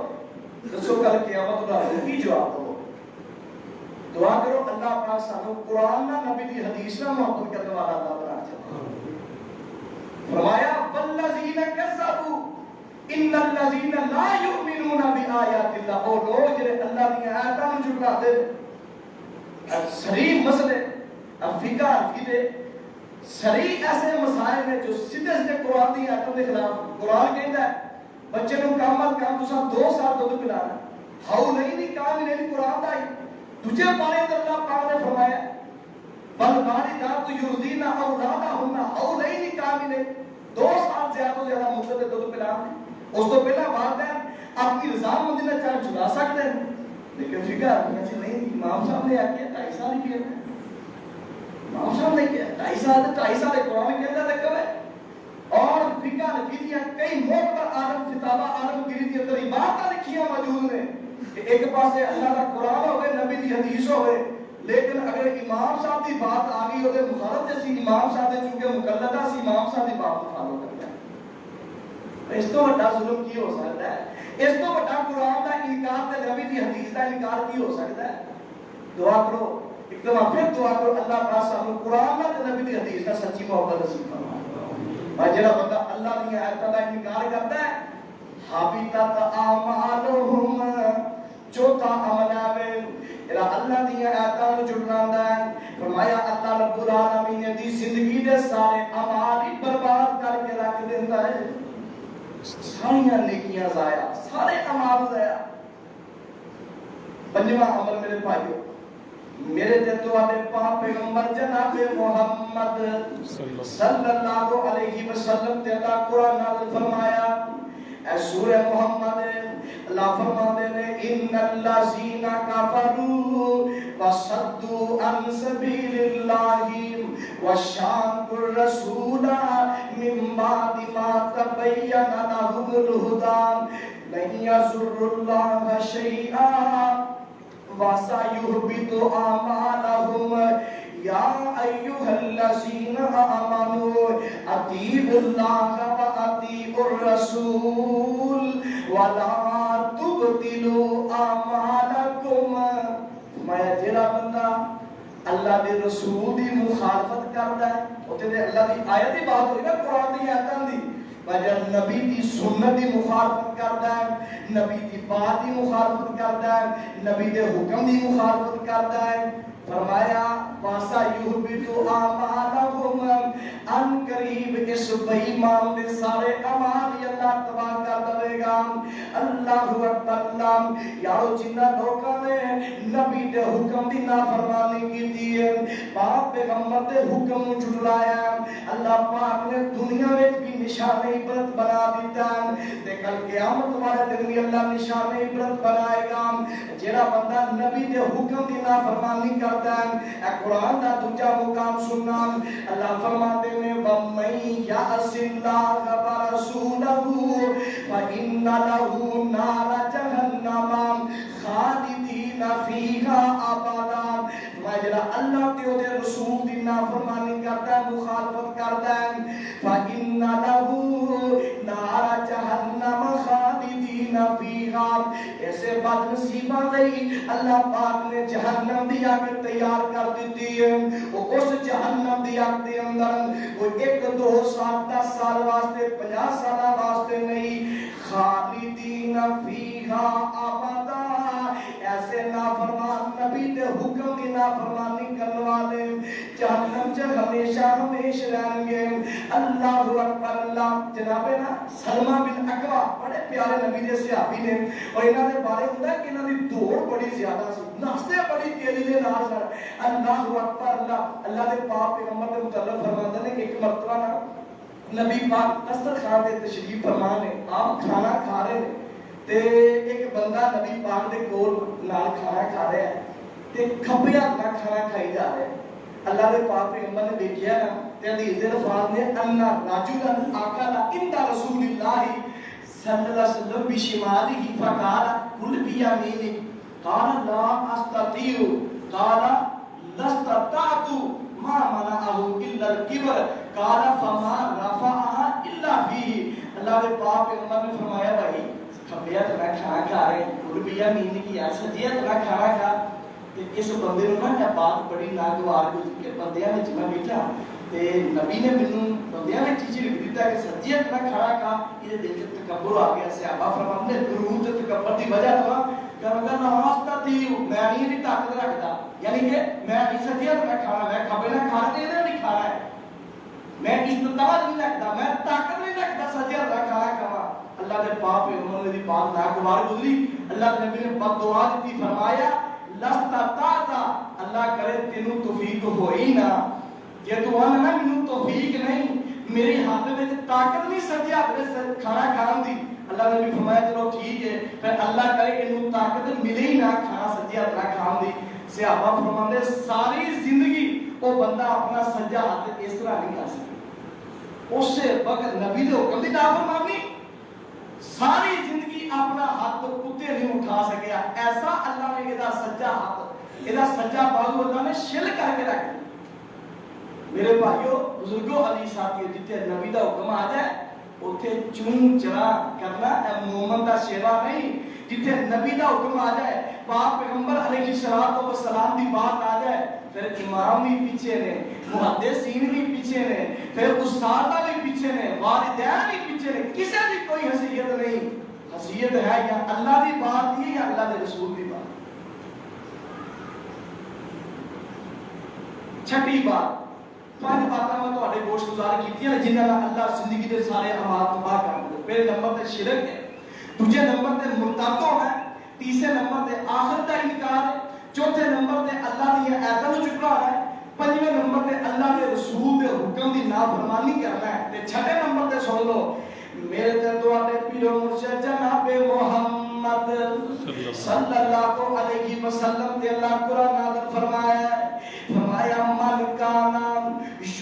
دسو کل قیامت دا کی جواب دو، دعا کرو اللہ پاک سانو قرآن نہ نبی دی حدیث نہ محبت کرنے والا اللہ بنا چاہتا فرمایا والذین کذبوا ان الذین لا یؤمنون بآیات اللہ، او لوگ جڑے اللہ دی آیاتاں نوں جھٹلا دے، صریح مسئلے فقہ عقیدے صریح ایسے مسائل ہیں جو سیدھے سیدھے قرآن دی آیاتوں کے خلاف، قرآن کہندا ہے بچے نوں کم از کم تساں 2 سال دودھ پلانا، ہاؤ نہیں کام نہیں قرآن دا ہی تجھے پانے تو اللہ پاک نے فرمایا بل والدات یرضین اولادہن حولین کاملین، 2 سال زیادہ زیادہ مدت میں دودھ پلانا، اس تو پہلا والدین اپنی رضامندی نے چاہے جلا سکتے ہیں، لیکن فکر آدمی سے نہیں، امام صاحب نے آکیا 2.5 سال ہی کیا ہے، امام صاحب نے کیا 2.5 سال قرآن کے اندر کب ہے، اور فقہ نفیدیاں کئی موقع عالم فتاوہ عالم گیری دی تریبات لکھیاں موجود ہیں کہ ایک پاسے اللہ کا قرآن ہوئے نبی دی حدیث ہوئے، لیکن اگر امام صاحب دی بات آگئی ہوئے مخالف جیسی امام صاحب نے چونکہ مقلدہ سی امام صاحب دی بات مخالف کرتا ہے، اس تو بڑا ظلم کی ہو سکتا ہے، اس تو بڑا قرآن کا انکار تے نبی دی حدیث کا انکار کی ہو سکتا ہے؟ دعا کرو ایک دفعہ پھر دعا کرو اللہ پاک سانو قرآن تے نبی دی حدیث کا سچی محبت نصیب فرمائے، اور جڑا بندہ اللہ دی آیاتاں کا انکار کرتا ہے حبطت اعمالہم، چوتھا عمل ہے جڑا اللہ دی آیاتاں نوں جھٹلاوندا ہے، فرمایا اللہ رب العالمین دی زندگی دے سارے اعمال ہی برباد کر کے رکھ دیندا ہے، ساریاں نیکیاں ضائع، سارے اعمال ضائع۔ پنجواں عمل میرے بھائیو، میرے تے تواڈے پاک پیغمبر جناب محمد صلی اللہ علیہ وسلم تے اللہ قرآن نازل فرمایا، اے سورہ محمد اللہ فرماتے ہیں ان الذین کفروا وصدوا عن سبیل اللہ وشاقوا الرسول من بعد ما تبین لهم الہدی لن یضروا اللہ شیئا وَسَيُحْبِطُ أَعْمَالَهُمْ يَا أَيُّهَا الَّذِينَ آمَنُوا أَطِيعُوا اللَّهَ وَأَطِيعُوا الرَّسُولَ وَلَا تُبْطِلُوا أَعْمَالَكُمْ، میں جڑا بندہ اللہ دے رسول دی مخالفت کردا ہے، اوتے اللہ دی آیت دی بات ہوئی نا قرآن دی آیاتاں دی، وجہ نبی دی سنت دی مخالفت کردا ہے، نبی دی بات دی مخالفت کردا ہے، نبی دے حکم دی مخالفت کردا ہے، فرمایا واسا یحبط اعمالکم، ان قریب اس بے ایمان دے سارے اعمال اللہ تباہ کر دے گا۔ اللہ اکبر اللہ۔ یارو جنہ لوکاں نے نبی دے حکم دی نافرمانی کیتی ہے، پاک پیغمبر دے حکم نوں جھٹلایا، اللہ پاک نے دنیا وچ بھی نشان عبرت بنا دیتا ہے تے کل قیامت والے دن بھی اللہ نشان عبرت بنائے گا۔ جیڑا بندہ نبی دے حکم دی نافرمانی کرتا ہے، اے قرآن دا دوجا مقام سننا، اللہ فرماتے ہیں وَمَن يَعْصِ اللَّهَ وَرَسُولَهُ فَإِنَّ لَهُ نَارَ جَهَنَّمَ خَالِدِينَ فِيهَا أَبَدًا۔ جڑا اللہ تے او دے رسول دی نافرمانی کرتا ہے، مخالفت کرتا ہے، فَإِنَّ لَهُ نَارَ جَهَنَّمَ خَالِدِينَ فِيهَا، ایسے بد نصیباں لئی اللہ پاک نے جہنم دی آگ تیار کر دیتی ہے۔ وہ اس جہنم دی آگ دے اندر وہ 1 2 سال 10 سال واسطے 50 سال واسطے نہیں، خالدین فیہا ابدا، ایسے نافرمان نبی دے حکم کی نافرمانی کرنے والے جہنم چ ہمیشہ ہمیشہ رہیں گے۔ اللہ اکبر اللہ۔ جناب نا سلمہ بن اکوع بڑے پیارے نبی دے صحابی نے، اور انہاں دے بارے ہوندا ہے کہ انہاں دی دوڑ بڑی زیادہ سی، ناستے بڑی تیزی دے نال سن۔ اللہ اکبر اللہ۔ اللہ دے پاک پیغمبر دے متعلق فرماتے ہیں کہ ایک مرتبہ نا نبی پاک دسترخوان تے تشریف فرما نے، آپ کھانا کھا رہے ہیں تے ایک بندہ نبی پاک دے کول نال کھانا کھا رہا ہے تے کھبے ہاتھ نال کھانا کھائی جا رہا ہے۔ اللہ دے پاک پیغمبر نے دیکھیا نا تے حدیث دے الفاظ نے ان رجلا اکل عند رسول اللہ صلی اللہ علیہ وسلم بشماله فقال کل بیمینک قال لا استطيع قال لاستطعت ما منعه الا الكبر قال فما رفعها الا فيه۔ اللہ دے پاک پیغمبر نے فرمایا بھائی کھبے ہاتھ نال کھانا کھا رہے ہیں، کل بیمینک یا سجے ہاتھ نال کھانا کھا، تے اس بندے نوں نا یہ بات بڑی ناگوار ہوئی کہ بندیاں وچ میں بیٹھا تے نبی نے مینوں بندیاں وچ چیز لکھ دیتا کہ سجے ہاتھ نال کھانا کھا، یہ دل وچ تکبر آ گیا۔ صحابہ فرماتے ہیں درود تے تکبر دی وجہ تو کہ نماز تی میں نہیں طاقت رکھدا، یعنی کہ میں نہیں سجے ہاتھ نال کھانا، میں کھبے نال کھانا تے نہیں کھانا ہے، میں استطاعت نہیں رکھدا، میں طاقت نہیں رکھدا سجے ہاتھ نال کھانا کھاواں۔ اللہ دے پاک پیغمبر دی بات ناگوار گزری، اللہ کے نبی نے بد دعا دی، فرمایا لستطعت، اللہ کرے تینوں توفیق ہوئی نہ، کہ تو آنا نا مینوں توفیق نہیں، میرے ہاتھ میں طاقت نہیں سجے ہاتھ میں کھانا کھان دی۔ اللہ نے بھی فرمایا چلو ٹھیک ہے، پھر اللہ کرے انہوں طاقت ملے ہی نہ کھانا سجے ہاتھ میں کھان دی۔ صحابہ فرماتے ساری زندگی وہ بندہ اپنا سجا ہاتھ اس طرح نہیں کر سکتا، اس سے وقت نبی دے حکم دی نافرمانی، ساری زندگی اپنا ہاتھ کتے نہیں اٹھا سکیا، ایسا اللہ نے یہ سجا ہاتھ، یہ سجا بازو اللہ نے شل کر کے رکھ دیا۔ میرے بھائیو بزرگوں علی ساتھیو، جتنے نبی دا حکم آ جائے اتنے چون چرا کرنا مومن دا شیوا نہیں، جتنے نبی دا حکم آ جائے، پاک پیغمبر علیہ السلام دی بات آ جائے، پھر امام بھی پیچھے نے، محدثین بھی پیچھے نے، پھر استاد بھی پیچھے نے، والدین بھی پیچھے نے، کسی بھی کوئی حیثیت نہیں۔ حیثیت ہے یا اللہ دی بات ہے یا اللہ دے رسول دی بات۔ چھٹی بات، 5 باتاں میں تہاڈے گوش گزار کیتیاں جنہاں نال اللہ زندگی دے سارے اعمال تباہ کر دے۔ پہلے نمبر تے شرک ہے، دوسرے نمبر تے مرتد ہونا ہے، تیسرے نمبر تے آخرت دا انکار ہے، چوتھے نمبر تے اللہ دی آیاتاں نوں جھٹلانا ہے، پنجویں نمبر تے اللہ دے رسول دے حکم دی نافرمانی کرنا ہے، تے چھٹے نمبر تے سن لو میرے تے تواڈے پیر و مرشد جناب محمد صلی اللہ علیہ وسلم تے اللہ قرآن نازل فرمایا ہے، فرمایا من کانا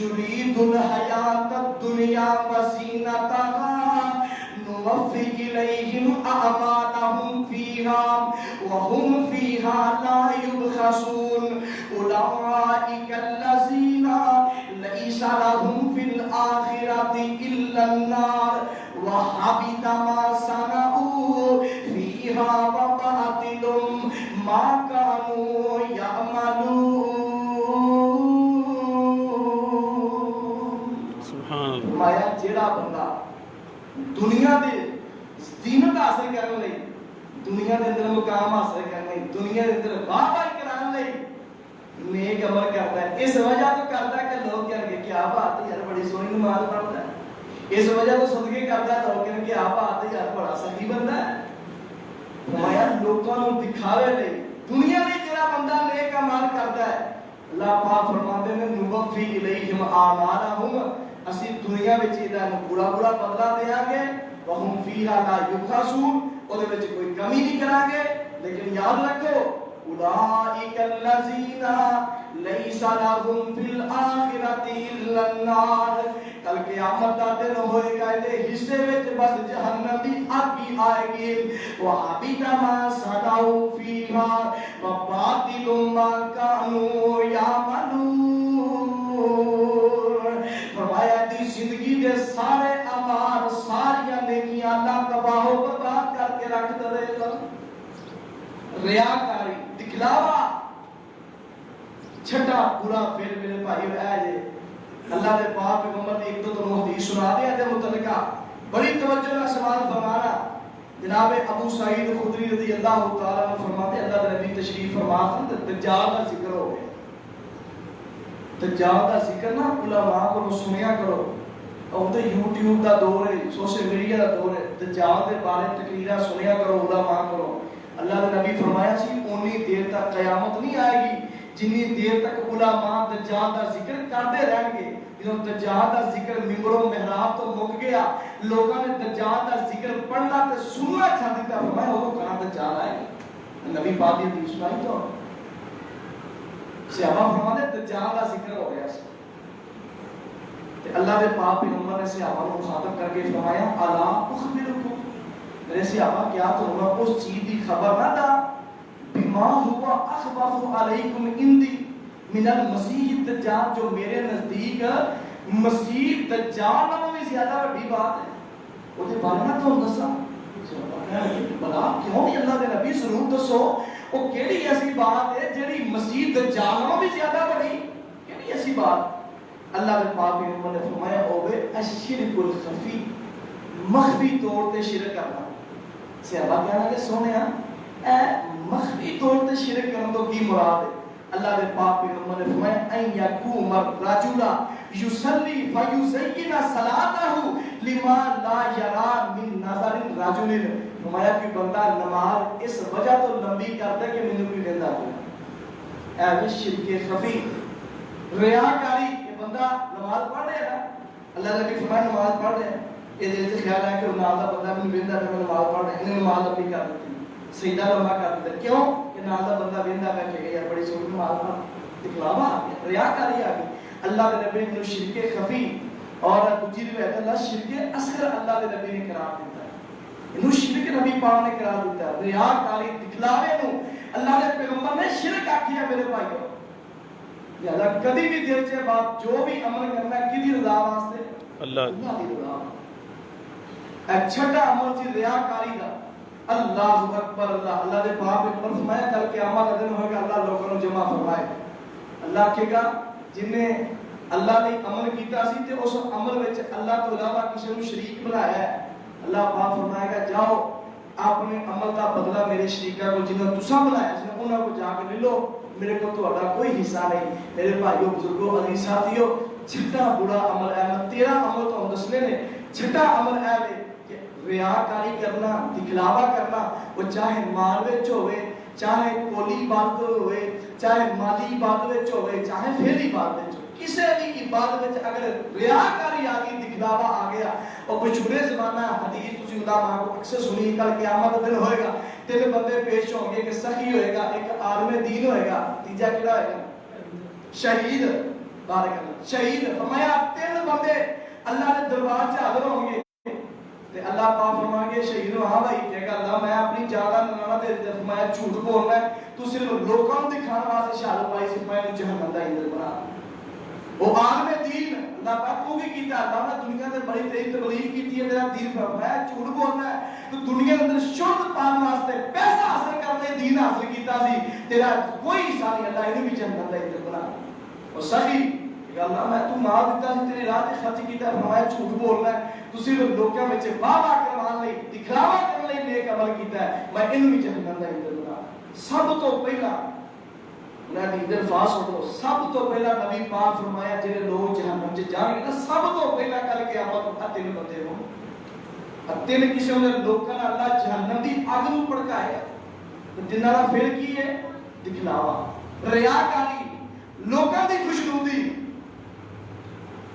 یرید الحیات الدنیا وزینتہا نوفی الیہم اعمالہم فیہا وہم فیہا لا یبخسون اولئک الذین لیس لہم فی الآخرۃ الا النار وحبط ما صنعوا فیہا وباطل ما کانوا یعملون۔ فرمایا جیڑا بندہ دنیا دے زینت حاصل کرنے لئی، دنیا دے اندر مقام حاصل کرنے لئی، دنیا دے اندر واہ واہ کرانے لئی نیک عمل کرتا ہے اس وجہ تو کرتا ہے کہ لوگ کہیں گے کیا بات ہے یار بڑی سونی نماز پڑھتا ہے، اس وجہ تو صدقے کرتا ہے لوگ کہیں کیا بات ہے یار بڑا سخی بندہ ہے۔ فرمایا لوگوں کو دکھاوے لے دنیا میں جڑا بندہ نیک عمل کرتا ہے اللہ پاک فرماتے ہیں نوفی الیہم اعمالہم، اسی دنیا وچ انہاں نوں پورا پورا بدلہ دیاں گے، وہم فیہا لا یبخسون، اودے وچ کوئی کمی نہیں کران گے۔ لیکن یاد رکھو اولئک الذین لیس لہم فی الآخرۃ الا النار، کل قیامت دا دن ہوئے گا تے حصے وچ بس جہنم دی اگ ہی آئے گی، وحبط ما صنعوا فیہا وباطل ما کانوا یعملون۔ فرمایا دی زندگی دے سارے اعمال ساریاں نیکیاں اللہ تباہ و برباد کر کے رکھ دے گا۔ ریاکاری دکھلاوا چھٹا برا پھر میرے بھائی اے جے اللہ دے پاک پیغمبر نے ایک دو حدیث سنا دیا دے متعلقہ بڑی توجہ نہ سوال فرمانا۔ جناب ابو سعید خدری رضی اللہ تعالیٰ عنہ فرماتے ہیں اللہ دے نبی تشریف فرما تھے دجال کا ذکر ہو گیا، دجال کا ذکر نہ علماء کو سنیا کرو، اور تے یوٹیوب دا دور ہے، سوشل میڈیا دا دور ہے، دجال دے بارے تقریرا سنیا کرو، علماء کرو۔ اللہ نے نبی فرمایا سی اونی دیر تک قیامت نہیں آئے گی جنی دیر تک علماء دجال دا ذکر کرتے رہیں گے۔ جنہوں دجال دا ذکر ممبر و محراب تو مک گیا، لوگوں نے دجال دا ذکر پڑھنا تے سننا چھا دیتا، فرمایا وہ کہاں دجال آئے گی؟ نبی پاک یہ حدیث سنائی تو صحابہ فرماتے دجال دا ذکر ہو گیا سی، تے اللہ دے پاک پیغمبر نے صحابہ کو مخاطب کر کے فرمایا الا اخبرکم، میرے صحابہ کیا تمہیں اس چیز کی خبر نہ دا بما ہوا اخبث علیکم عندی من المسیح الدجال، جو میرے نزدیک مسیح دجال ناموں بھی زیادہ بڑی بات ہے، وہ دے بارے میں تو دسا بلا کیوں نہیں اللہ دے نبی ضرور دسو وہ کیڑی ایسی بات ہے جڑی مسیح دجال ناموں بھی زیادہ بڑی، کیڑی ایسی بات؟ اللہ دے پاک پیغمبر نے فرمایا ہوے الشرک الخفی، مخفی طور تے شرک کرنا۔ صحابہ کہنا کہ سونے اے مخفی طور تے شرک کرنا تو کی مراد ہے؟ اللہ دے پاک پیغمبر نے فرمایا ان یقوم الرجل یصلی فیزین صلاتہ لما لا یرا من نظر الرجل، فرمایا کہ بندہ نماز اس وجہ تو لمبی کرتا ہے کہ مینوں کوئی ویندا ہو، اے شرک خفی ریاکاری، کہ بندہ نماز پڑھ رہا ہے اللہ نے فرمایا نماز پڑھ رہے ہیں یہ دل سے خیال ہے کہ نال دا بندہ مینوں ویندا ہے میں نماز پڑھ رہا ہوں، انہیں نماز لمبی کر دیتی سجدہ لمبا کر دیتا، کیوں کہ نال دا بندہ ویندا ہے کہ یار بڑی سونی نماز پڑھ، دکھلاوا آ گیا، ریاکاری آ گئی۔ اللہ کے نبی نے شرک خفی اور دوسری روایت اللہ شرک اصغر اللہ کے نبی نے قرار دیتا ہے، انہوں شرک نبی پاک نے قرار دیتا ہے، ریاکاری دکھلاوے نو اللہ کے پیغمبر نے شرک آکھیا میرے بھائیو۔ لہذا کبھی بھی دل سے بات جو بھی عمل کرنا ہے کدی رضا واسطے اللہ کی رضا، چھٹا عمل سی ریاکاری دا اللہ اکبر، اللہ دے پاک پیغمبر فرمایا کل قیامت کا دن ہوگا اللہ لوگوں کو جمع فرمائے، اللہ کہے گا جن نے اللہ نے عمل کیتا سی تے اس عمل وچ اللہ تو علاوہ کسی کو شریک بنایا ہے، اللہ پاک فرمائے گا جاؤ اپنے عمل کا بدلہ میرے شریکاں کو جنہوں تساں بنایا سی انہاں کو جا کے لے لو، میرے کو تہاڈا کوئی حصہ نہیں۔ میرے بھائیو بزرگو عزیز ساتھیو، چھٹا برا عمل ہے، تیرا عمل تو ہم دسنے نے، چھٹا عمل ہے کہ ریاکاری کرنا، دکھلاوا کرنا، وہ چاہے مال وچ ہوئے، چاہے کولی عبادت ہوئے، چاہے مالی عبادت وچ ہوئے، چاہے پھر عبادت وچ ہوئے، کسی بھی عبادت وچ اگر ریاکاری آ گئی، دکھلاوا آ گیا، اور مشہور زمانہ حدیث تسی علماء کو اکثر سنی کل قیامت دن ہوئے گا، تین بندے پیش ہوں گے، کہ سخی ہوئے گا، ایک عالم دین ہوئے گا، تیجا کیڑا ہوئے گا شہید، بارک اللہ شہید، فرمایا تین بندے اللہ نے دربار سے حاضر ہوں گے، تے اللہ پاک فرمائیں گے شہید ہاں بھائی، کہے گا اللہ میں اپنی جانا نانا دے دے، فرمایا جھوٹ بولنا ہے تو صرف لوگوں کو دکھانا واسطے شہادت پائی سی، میں جہنم دا ایندھن بنا۔ وہ عالم دین اللہ پاک کو بھی کیتا، اللہ نے دنیا میں بڑی تیز تبلیغ کیتی ہے، میرا دین فرمایا جھوٹ بولنا ہے تو دنیا کے اندر شہرت پانے واسطے پیسہ حاصل کرنے دین حاصل کیتا سی، تیرا کوئی حصہ نہیں، اللہ انہیں بھی جہنم دا ایندھن بنا۔ اور سخی کہ اللہ میں تو مال دیتا سی تیری راہ تے خرچ کیتا، فرمایا جھوٹ بولنا ہے تو صرف لوکاں وچ واہ واہ کروانے لئی، دکھلاوا کرنے لئی نیک عمل کیتا ہے، میں انہوں بھی جہنم دا ایندھن بنا۔ سب تو پہلا انہاں دی الفاظ سنو سب تو پہلا نبی پاک فرمایا جڑے لوگ جہنم وچ جان گے نا سب تو پہلا کل قیامت تے تین بندے ہون تین قسم دے لوکاں نال اللہ جہنم دی اگ نوں بھڑکائے تے جنہاں دا پھر کی ہے دکھلاوا ریاکاری لوکاں دی خوشنودی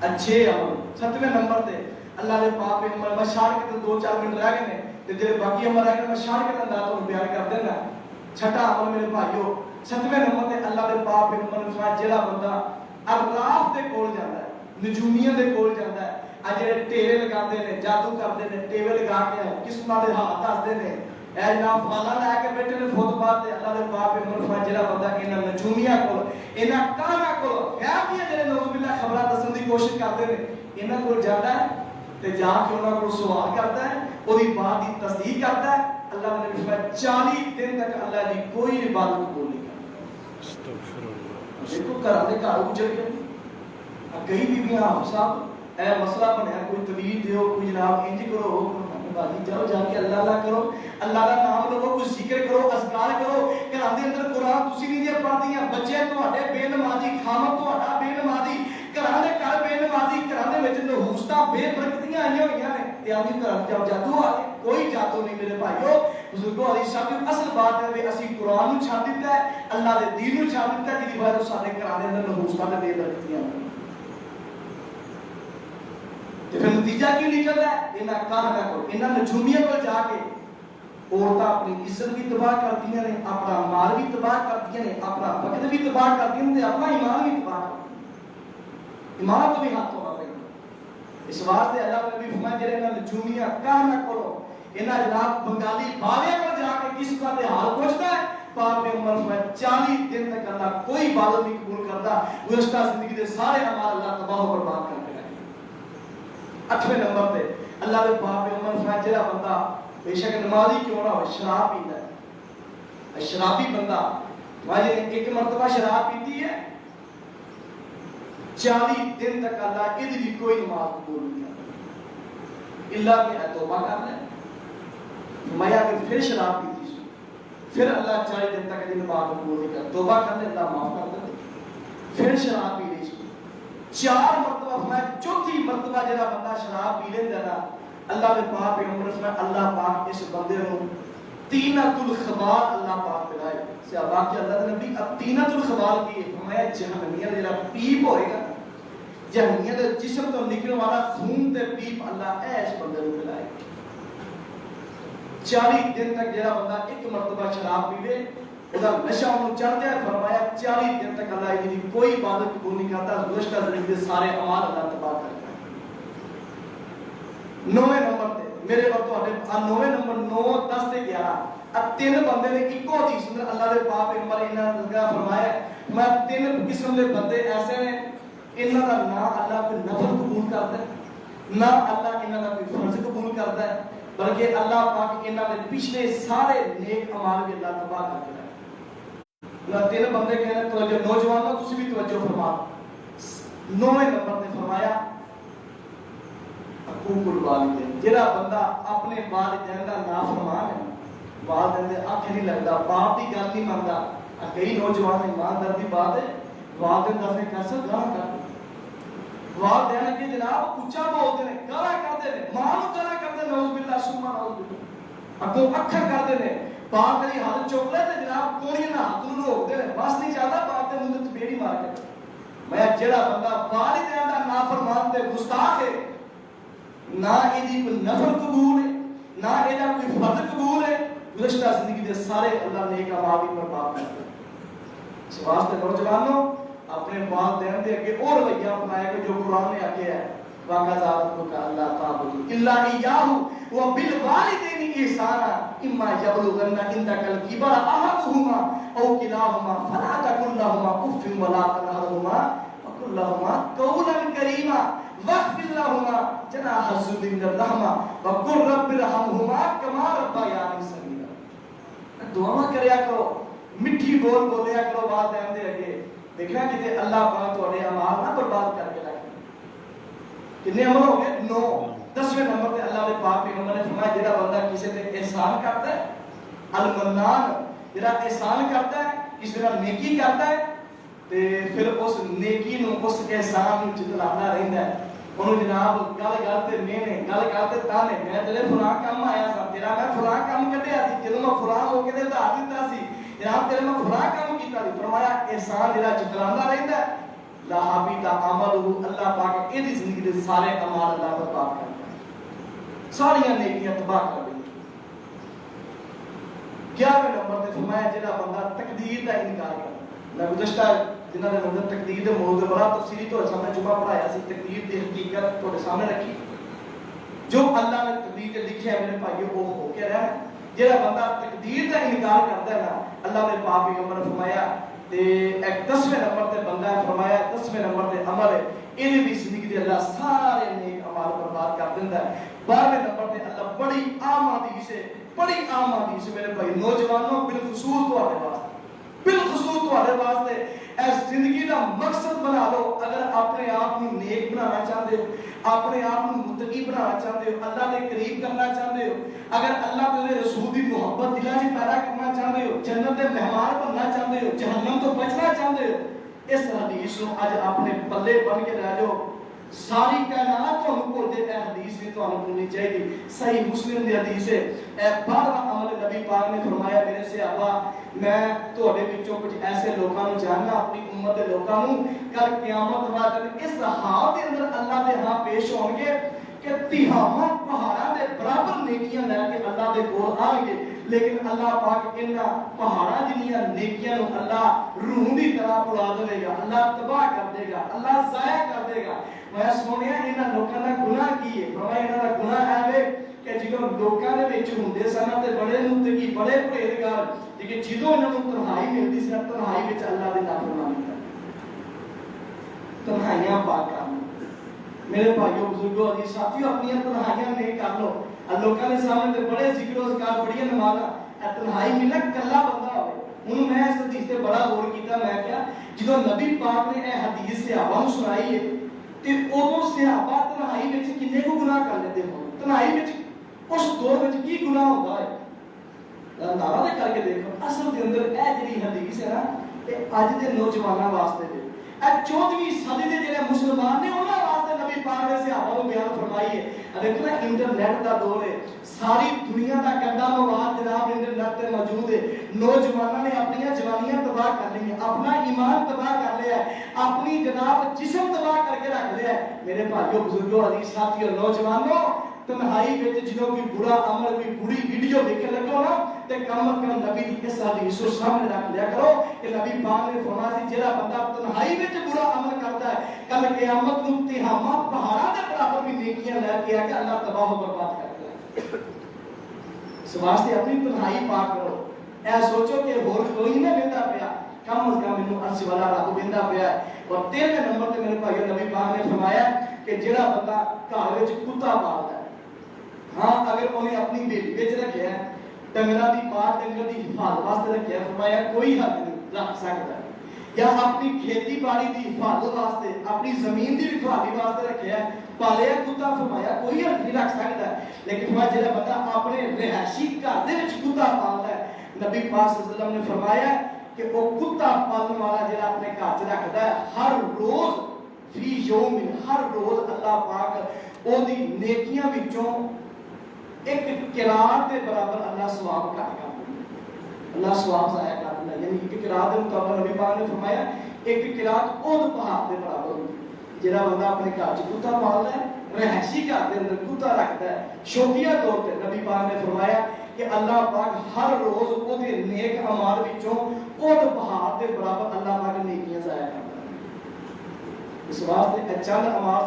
اچھے عمل ستویں نمبر تے اللہ دے پاک پیغمبر مشارق تے 2-4 منٹ رہ گئے نے تے جڑے باقی عمل رہ گئے مشارق دے انداز تو بیان کر دینا چھٹا عمل میرے بھائیو ستویں نمبر تے اللہ دے پاک پیغمبر نے فرمایا جڑا بندہ اراف دے کول جاندا ہے نجومیاں دے کول جاندا ہے اج جڑے ٹیوے لگاندے نے جادو کردے نے ٹیوے لگا کے قسماں دے ہاتھ دسدے نے اے جناب فالا لے کے بیٹھے نے خود بات تے اللہ دے پاک پیغمبر نے فرمایا جڑا بندہ انہاں نجومیاں کول انہاں کانا کول غیب دی جڑے نوز باللہ خبراں دسن دی کوشش کردے نے انہاں کول جاندا ہے تے جا کے انہاں کول سوال کردا ہے اودی بات دی تصدیق کردا ہے اللہ نے فرمایا 40 دن تک اللہ دی کوئی عبادت قبول نہیں کرتا استغفر اللہ دیکھو گھر اجڑ گئے کئی بیویاں صاحب اے مسئلہ بنیا کوئی طویل دیو کوئی جناب انج کرو بازی جاؤ جا کے اللہ اللہ کرو اللہ کا نام لو کوئی ذکر کرو اذکار کرو گھر دے اندر قرآن تسی نہیں دے پڑھدیاں بچے تواڈے بے نمازی خامد تواڈا بے نمازی گھراں دے گھر بے نمازی گھراں دے وچ نحوستاں بے برکتیاں آئیاں ہوئیاں نے تے آدھی گھر جادو آ کوئی جادو نہیں میرے بھائیو بزرگوں علی صاحب اصل بات ہے کہ اسی قرآن نو چھڈ دتا ہے اللہ دے دین نو چھڈ دتا ہے جدی وجہ سارے گھراں دے اندر نحوستاں تے بے برکتیاں تے پھر نتیجہ کی نکلدا ہے انہاں کہاں نہ کرو انہاں نجومیاں کول جا کے عورتاں اپنی عزت بھی تباہ کردیاں نے اپنا مال بھی تباہ کردیاں نے اپنا وقت بھی تباہ کردیاں نے اپنا ایمان بھی تباہ کردیاں ایمان کو بھی ہاتھ ہونا پڑے اس واسطے اللہ نے بھی فرمایا جڑے انہاں نجومیاں کہاں نہ کرو انہاں جناب بنگالی باوے کول جا کے کس کا تے حال پوچھتا ہے پاک پیغمبر فرمایا 40 دن تک اللہ کوئی عبادت نہیں قبول کرتا گزشتہ زندگی دے سارے اعمال اللہ تباہ و برباد کر 8ویں نمبر تے اللہ دے پاک پیغمبر فرمایا جڑا بندہ بے شک نمازی کیوں نہ ہو شراب پیندا ہے شرابی بندہ واجے ایک مرتبہ شراب پیتی ہے 40 دن تک اللہ ادھ دی کوئی نماز قبول نہیں کرتا الا کہ توبہ کر لے فرمایا کہ پھر شراب پیتی پھر اللہ 40 دن تک دی نماز قبول نہیں کرتا توبہ کر لے اللہ معاف کر دے پھر شراب پی لی 4 مرتبہ فرمایا چوتھی مرتبہ جڑا بندہ شراب پی لیندا نا اللہ دے پاک پیغمبر نے اللہ پاک اس بندے نو تینۃ الخبال اللہ پاک پلائے صحابہ کے اللہ دے نبی اب تینۃ الخبال کی فرمایا جہنمیہ جڑا پیپ ہوئے گا جہنمیہ دے جسم تو نکلنے والا خون تے پیپ اللہ اس بندے نو پلائے 40 دن تک جڑا بندہ ایک مرتبہ شراب پیوے ادا نشہ انہوں چڑھتا ہے فرمایا 40 دن تک اللہ کی کوئی عبادت قبول نہیں کرتا گزشتہ زندگی کے سارے اعمال اللہ تباہ کرتا ہے 9ویں نمبر تے میرے اور تواڈے 9ویں نمبر 9 10 تے 11 اب تین بندے نے ایکو حدیث اندر اللہ دے پاک پیغمبر انہاں نے فرمایا میں تین قسم دے بندے ایسے نے انہاں دا نہ اللہ کوئی نفل قبول کرتا ہے نہ اللہ انہاں دا کوئی فرض قبول کرتا ہے بلکہ اللہ پاک انہاں دے پچھلے سارے نیک اعمال بھی اللہ تباہ کر دیتا ہے اللہ تین بندے کہنے توجہ نوجوانوں تسی بھی توجہ فرما 9ویں نمبر تے فرمایا حقوق الوالدین جڑا بندہ اپنے والدین دا نافرمان ہے والدین دے آنکھ نہیں لگدا باپ دی گل نہیں مندا کئی نوجوان ایماندار دی بات ہے والدین دسنے کیسے گالاں کر والدین کے جناب اونچا بولتے ہیں گالاں کرتے ہیں ماں نوں گالاں کرتے نعوذ باللہ ثم نعوذ باللہ اگوں اکھا کرتے ہیں باپ کری ہاتھ چوک لے تے جناب کوڑی نہ ہاتھ نوں روکدے نے بس نہیں چلدا باپ دے منہ تے بیڑی مار کے میں جڑا بندہ والدین دا نافرمان تے گستاخ ہے نہ ایدی کوئی نفل قبول ہے نہ ایدا کوئی فرض قبول ہے گزشتہ زندگی دے سارے اللہ نیک اعمال بھی برباد کر دے اس واسطے نوجوانوں اپنے والدین دے اگے اور رویہ اپنایا کہ جو قرآن نے آکھیا ہے وَقَذَا کا اللہ تعبد الا اياه وبالوالدين احسانا اما يبلغن عندك الكبر احدهما او كلاهما فلا تقل لهما اف ولا تنهرهما وقل لهما قولا كريما واخفض لهما جناح الذل من الرحمة وقل رب ارحمهما كما ربياني صغيرا دعا کریا کرو میٹھی بول بولیا کرو والدین دے اگے دیکھنا کہ اللہ پاک تواڈے اعمال نہ برباد کر کے رکھے کتنے عمل ہو گئے 9 10ویں نمبر پہ اللہ دے پاک پیغمبر نے فرمایا جڑا بندہ کسی تے احسان کرتا ہے المنان جڑا احسان کرتا ہے کسی طرح نیکی کرتا ہے تے پھر اس نیکی نو اس احسان نو جتلانا رہندا ہے انہوں جناب گل کرتے میں گل کرتے تانے میں تیرے فلاں کام آیا سا تیرا میں فلاں کام کڈیا سی جدوں میں فلاں ہو کے تے دھار دتا سی جناب تیرے میں فلاں کام کیتا سی فرمایا احسان جڑا جتلانا رہندا ہے لا حبیط عملہ اللہ پاک ایدی زندگی دے سارے اعمال اللہ برباد کر دے ساری نیکیاں تباہ کر دے 11ویں نمبر تے فرمایا جڑا بندہ تقدیر دا انکار کرے میں گزشتہ جنہاں نے نظر تقدیر دے موضوع بڑا تفصیلی تو سامنے جمعہ پڑھایا سی تقدیر دی حقیقت تواڈے سامنے رکھی جو اللہ نے تقدیر تے لکھیا ہے میرے بھائیو وہ ہو کے رہنا جڑا بندہ تقدیر دا انکار کردا ہے نا اللہ نے پاک پیغمبر نے فرمایا تے ایک 10ویں نمبر تے بندہ ہے فرمایا 10ویں نمبر تے عمل ہے انہی دی زندگی دے اللہ سارے نیک اعمال برباد کر دیندا ہے 12ویں نمبر تے اللہ بڑی عام حدیث میرے بھائی نوجوانوں بالخصوص تواڈے واسطے بالخصوص تواڈے واسطے اس زندگی دا مقصد بنا لو اگر اپنے آپ کو نیک بنانا چاہتے ہو اپنے آپ کو متقی بنانا چاہتے ہو اللہ کے قریب کرنا چاہتے ہو اگر اللہ کے رسول کی محبت دلوں میں پیدا کرنا چاہتے ہو جنت کے مہمان بننا چاہتے ہو جہنم تو بچنا چاہتے ہو اس حدیث کو اج اپنے پلے بن کے رہ جاؤ ساری کائنات تانوں بھول دے اے حدیث بھی تانوں بھولنی چاہیے صحیح مسلم دی حدیث ہے اے 12واں عمل نبی پاک نے فرمایا میرے صحابہ میں تواڈے وچوں کچھ ایسے لوکاں نوں جاننا اپنی امت دے لوکاں نوں کل قیامت والے دن اس حال دے اندر اللہ دے ہاں پیش ہون گے کہ تہاواں پہاڑاں دے برابر نیکیاں لے کے اللہ دے کول آئیں گے لیکن اللہ پاک انہاں پہاڑاں جنیاں نیکیاں نوں اللہ روح دی طرح اڑا دے گا اللہ تباہ کر دے گا اللہ ضائع کر دے گا میں سنیا انہاں لوکاں دا گناہ کی ہے فرمایا انہاں دا گناہ ہے کہ جدوں لوکاں دے وچ ہوندے سن تے بڑے متقی بڑے پرہیزگار لیکن جدوں انہاں نوں تنہائی ملدی سی تنہائی وچ اللہ دی نافرمانی کرتے تنہائیاں پاک کر میرے بھائیو بزرگوں عزیز ساتھیو اپنی تنہائیاں نہیں کر لو لوکاں دے سامنے تے بڑے ذکر و اذکار بڑی نمازاں تنہائی ملنا کلا بندہ ہوے ہن میں اس حدیث تے بڑا غور کیتا میں کیا جدوں نبی پاک نے اے حدیث صحابہ نوں سنائی ہے تے اودوں صحابہ تنہائی وچ کنے کو گناہ کر لیندے ہون تنہائی وچ اس دور وچ کی گناہ ہوندا ہے اندازہ تے کر کے دیکھو اصل دے اندر اے جڑی حدیث ہے نا اے اج دے نوجواناں واسطے ہے اے 14ویں صدی دے جڑے مسلمان نے انہاں واسطے نبی پاک نے صحابہ نوں بیان فرمائی ہے دیکھو نا انٹرنیٹ دا دور ہے ساری دنیا دا گندا مواد جناب انٹرنیٹ تے موجود ہے نوجواناں نے اپنی جوانیاں تباہ کر لی ہیں اپنا ایمان تباہ کر لیا ہے اپنی جناب جسم تباہ کر کے رکھ لیا ہے میرے بھائیو بزرگوں عزیز ساتھیو نوجوانوں تنہائی وچ جدوں کوئی برا عمل کوئی بری ویڈیو دیکھن لگو نا تے کم از کم نبی دی اس حدیث کو سامنے رکھ لیا کرو کہ نبی پاک نے فرمایا سی جڑا بندہ تنہائی وچ برا عمل کرتا ہے کل قیامت نوں تہاواں پہاڑاں دے برابر بھی نیکیاں لے کے آ کے اللہ تباہ و برباد کر دے گا اس واسطے اپنی تنہائی پاک کرو اے سوچو کہ ہور کوئی نہ ویندا پیا کم از کم انہوں عرش والا رب ویندا پیا ہے اور 13ویں نمبر تے میرے بھائیو نبی پاک نے فرمایا کہ جڑا بندہ گھر وچ کتا پالدا ہے ہاں اگر انہیں اپنی بیٹی وچ رکھیا ہے ڈنگراں دی ماں ڈنگر دی حفاظت واسطے رکھیا ہے فرمایا کوئی حق نہیں رکھ سکتا یا اپنی کھیتی باڑی دی حفاظت واسطے اپنی زمین دی حفاظت واسطے رکھیا ہے پالیا کتا فرمایا کوئی حق نہیں رکھ سکتا لیکن فرمایا جڑا بندہ اپنے رہائشی گھر دے وچ کتا پالدا ہے نبی پاک صلی اللہ علیہ وسلم نے فرمایا کہ وہ کتا پالن والا جڑا اپنے گھر وچ رکھدا ہے ہر روز فی یوم ہر روز اللہ پاک او دی نیکیاں وچوں ایک قرات کے برابر اللہ ثواب عطا کر دے اللہ ثواب ضائع کر دے یعنی ایک قرات کے مطابق نبی پاک نے فرمایا ایک قرات اون پہاڑ کے برابر ہوتی جڑا بندہ اپنے گھر وچ کتا پالدا ہے رہائشی گھر کے اندر کتا رکھدا ہے شوقیہ طور تے نبی پاک نے فرمایا کہ اللہ پاک ہر روز او دے نیک اعمال وچوں اون پہاڑ کے برابر اللہ پاک نیکیاں ضائع کردا ہے اس واسطے چند اعمال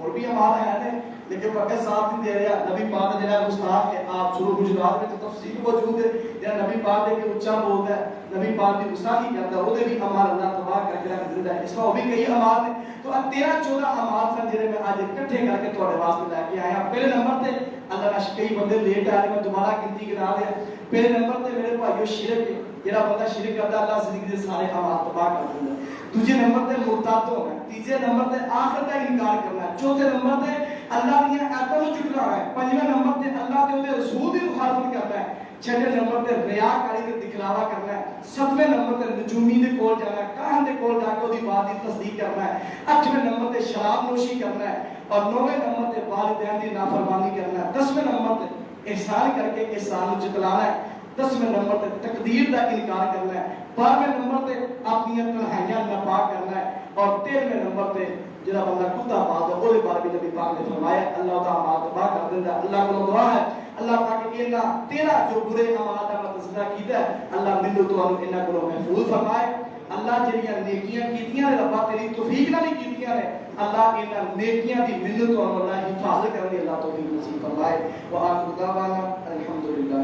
اور بھی اعمال ہیں لیکن وقت ساتھ نہیں دے رہا نبی پاک نے جناب گستاخ ہے آپ شروع حجرات میں تو تفصیل موجود ہے یا نبی پاک کے اونچا بولتا ہے نبی پاک کی گستاخی کرتا ہے وہ بھی اعمال اللہ تباہ کر کے رکھ دیتا ہے اس میں وہ بھی کئی اعمال ہیں تو 13-14 اعمال ہیں جنہیں میں آج اکٹھے کر کے تھوڑے واسطے لے کے آیا پہلے نمبر تے اللہ نے کئی بندے لیٹ آ رہے میں دوبارہ گنتی گنا لیا پہلے نمبر تے میرے بھائیو شرک ہے جڑا بندہ شرک کرتا ہے اللہ زندگی دے سارے اعمال تباہ کر دیتا ہے دوسرے نمبر تے مرتد ہونا ہے تیسرے نمبر تے آخرت کا انکار کرنا ہے چوتھے نمبر تے اللہ دی آیاتوں کو جھٹلانا ہے پنجویں نمبر تے اللہ تے رسول دی مخالفت کرنا ہے چھٹے نمبر تے ریاکاری تے دکھلاوی دعویٰ کرنا ہے، 7ویں نمبر تے نجومی دے کول جانا ہے، کاہن دے کول جا کے وہ دی بات کی تصدیق کرنا ہے، 8ویں نمبر تے شراب نوشی کرنا ہے، اور 9ویں نمبر تے والدین دی نافرمانی کرنا ہے، 10ویں نمبر تے احسان کر کے احسان کو جتلانا ہے، 10ویں نمبر تے تقدیر دا انکار کرنا ہے، 12ویں نمبر تے اپنی تنہائیاں ناپاک کرنا ہے، اور 13ویں نمبر تے جڑا بندہ کتا پاک ہے وہ بارے بھی نبی پاک نے فرمایا اللہ تعالیٰ تباہ کر دیندا ہے۔ اللہ کو دعا ہے اللہ پاک انہاں 13 جو برے اعمال دا میں تذکرہ کیتا ہے اللہ مینوں تانوں انہاں کو محفوظ فرمائے۔ اللہ جڑیاں نیکیاں کیتیاں نے ربا تیری توفیق نال ہی کیتیاں نے، اللہ انہاں نیکیاں دی منت اور اللہ حفاظت کرنے اللہ توفیق نصیب فرمائے۔ وآخر دعوانا الحمدللہ۔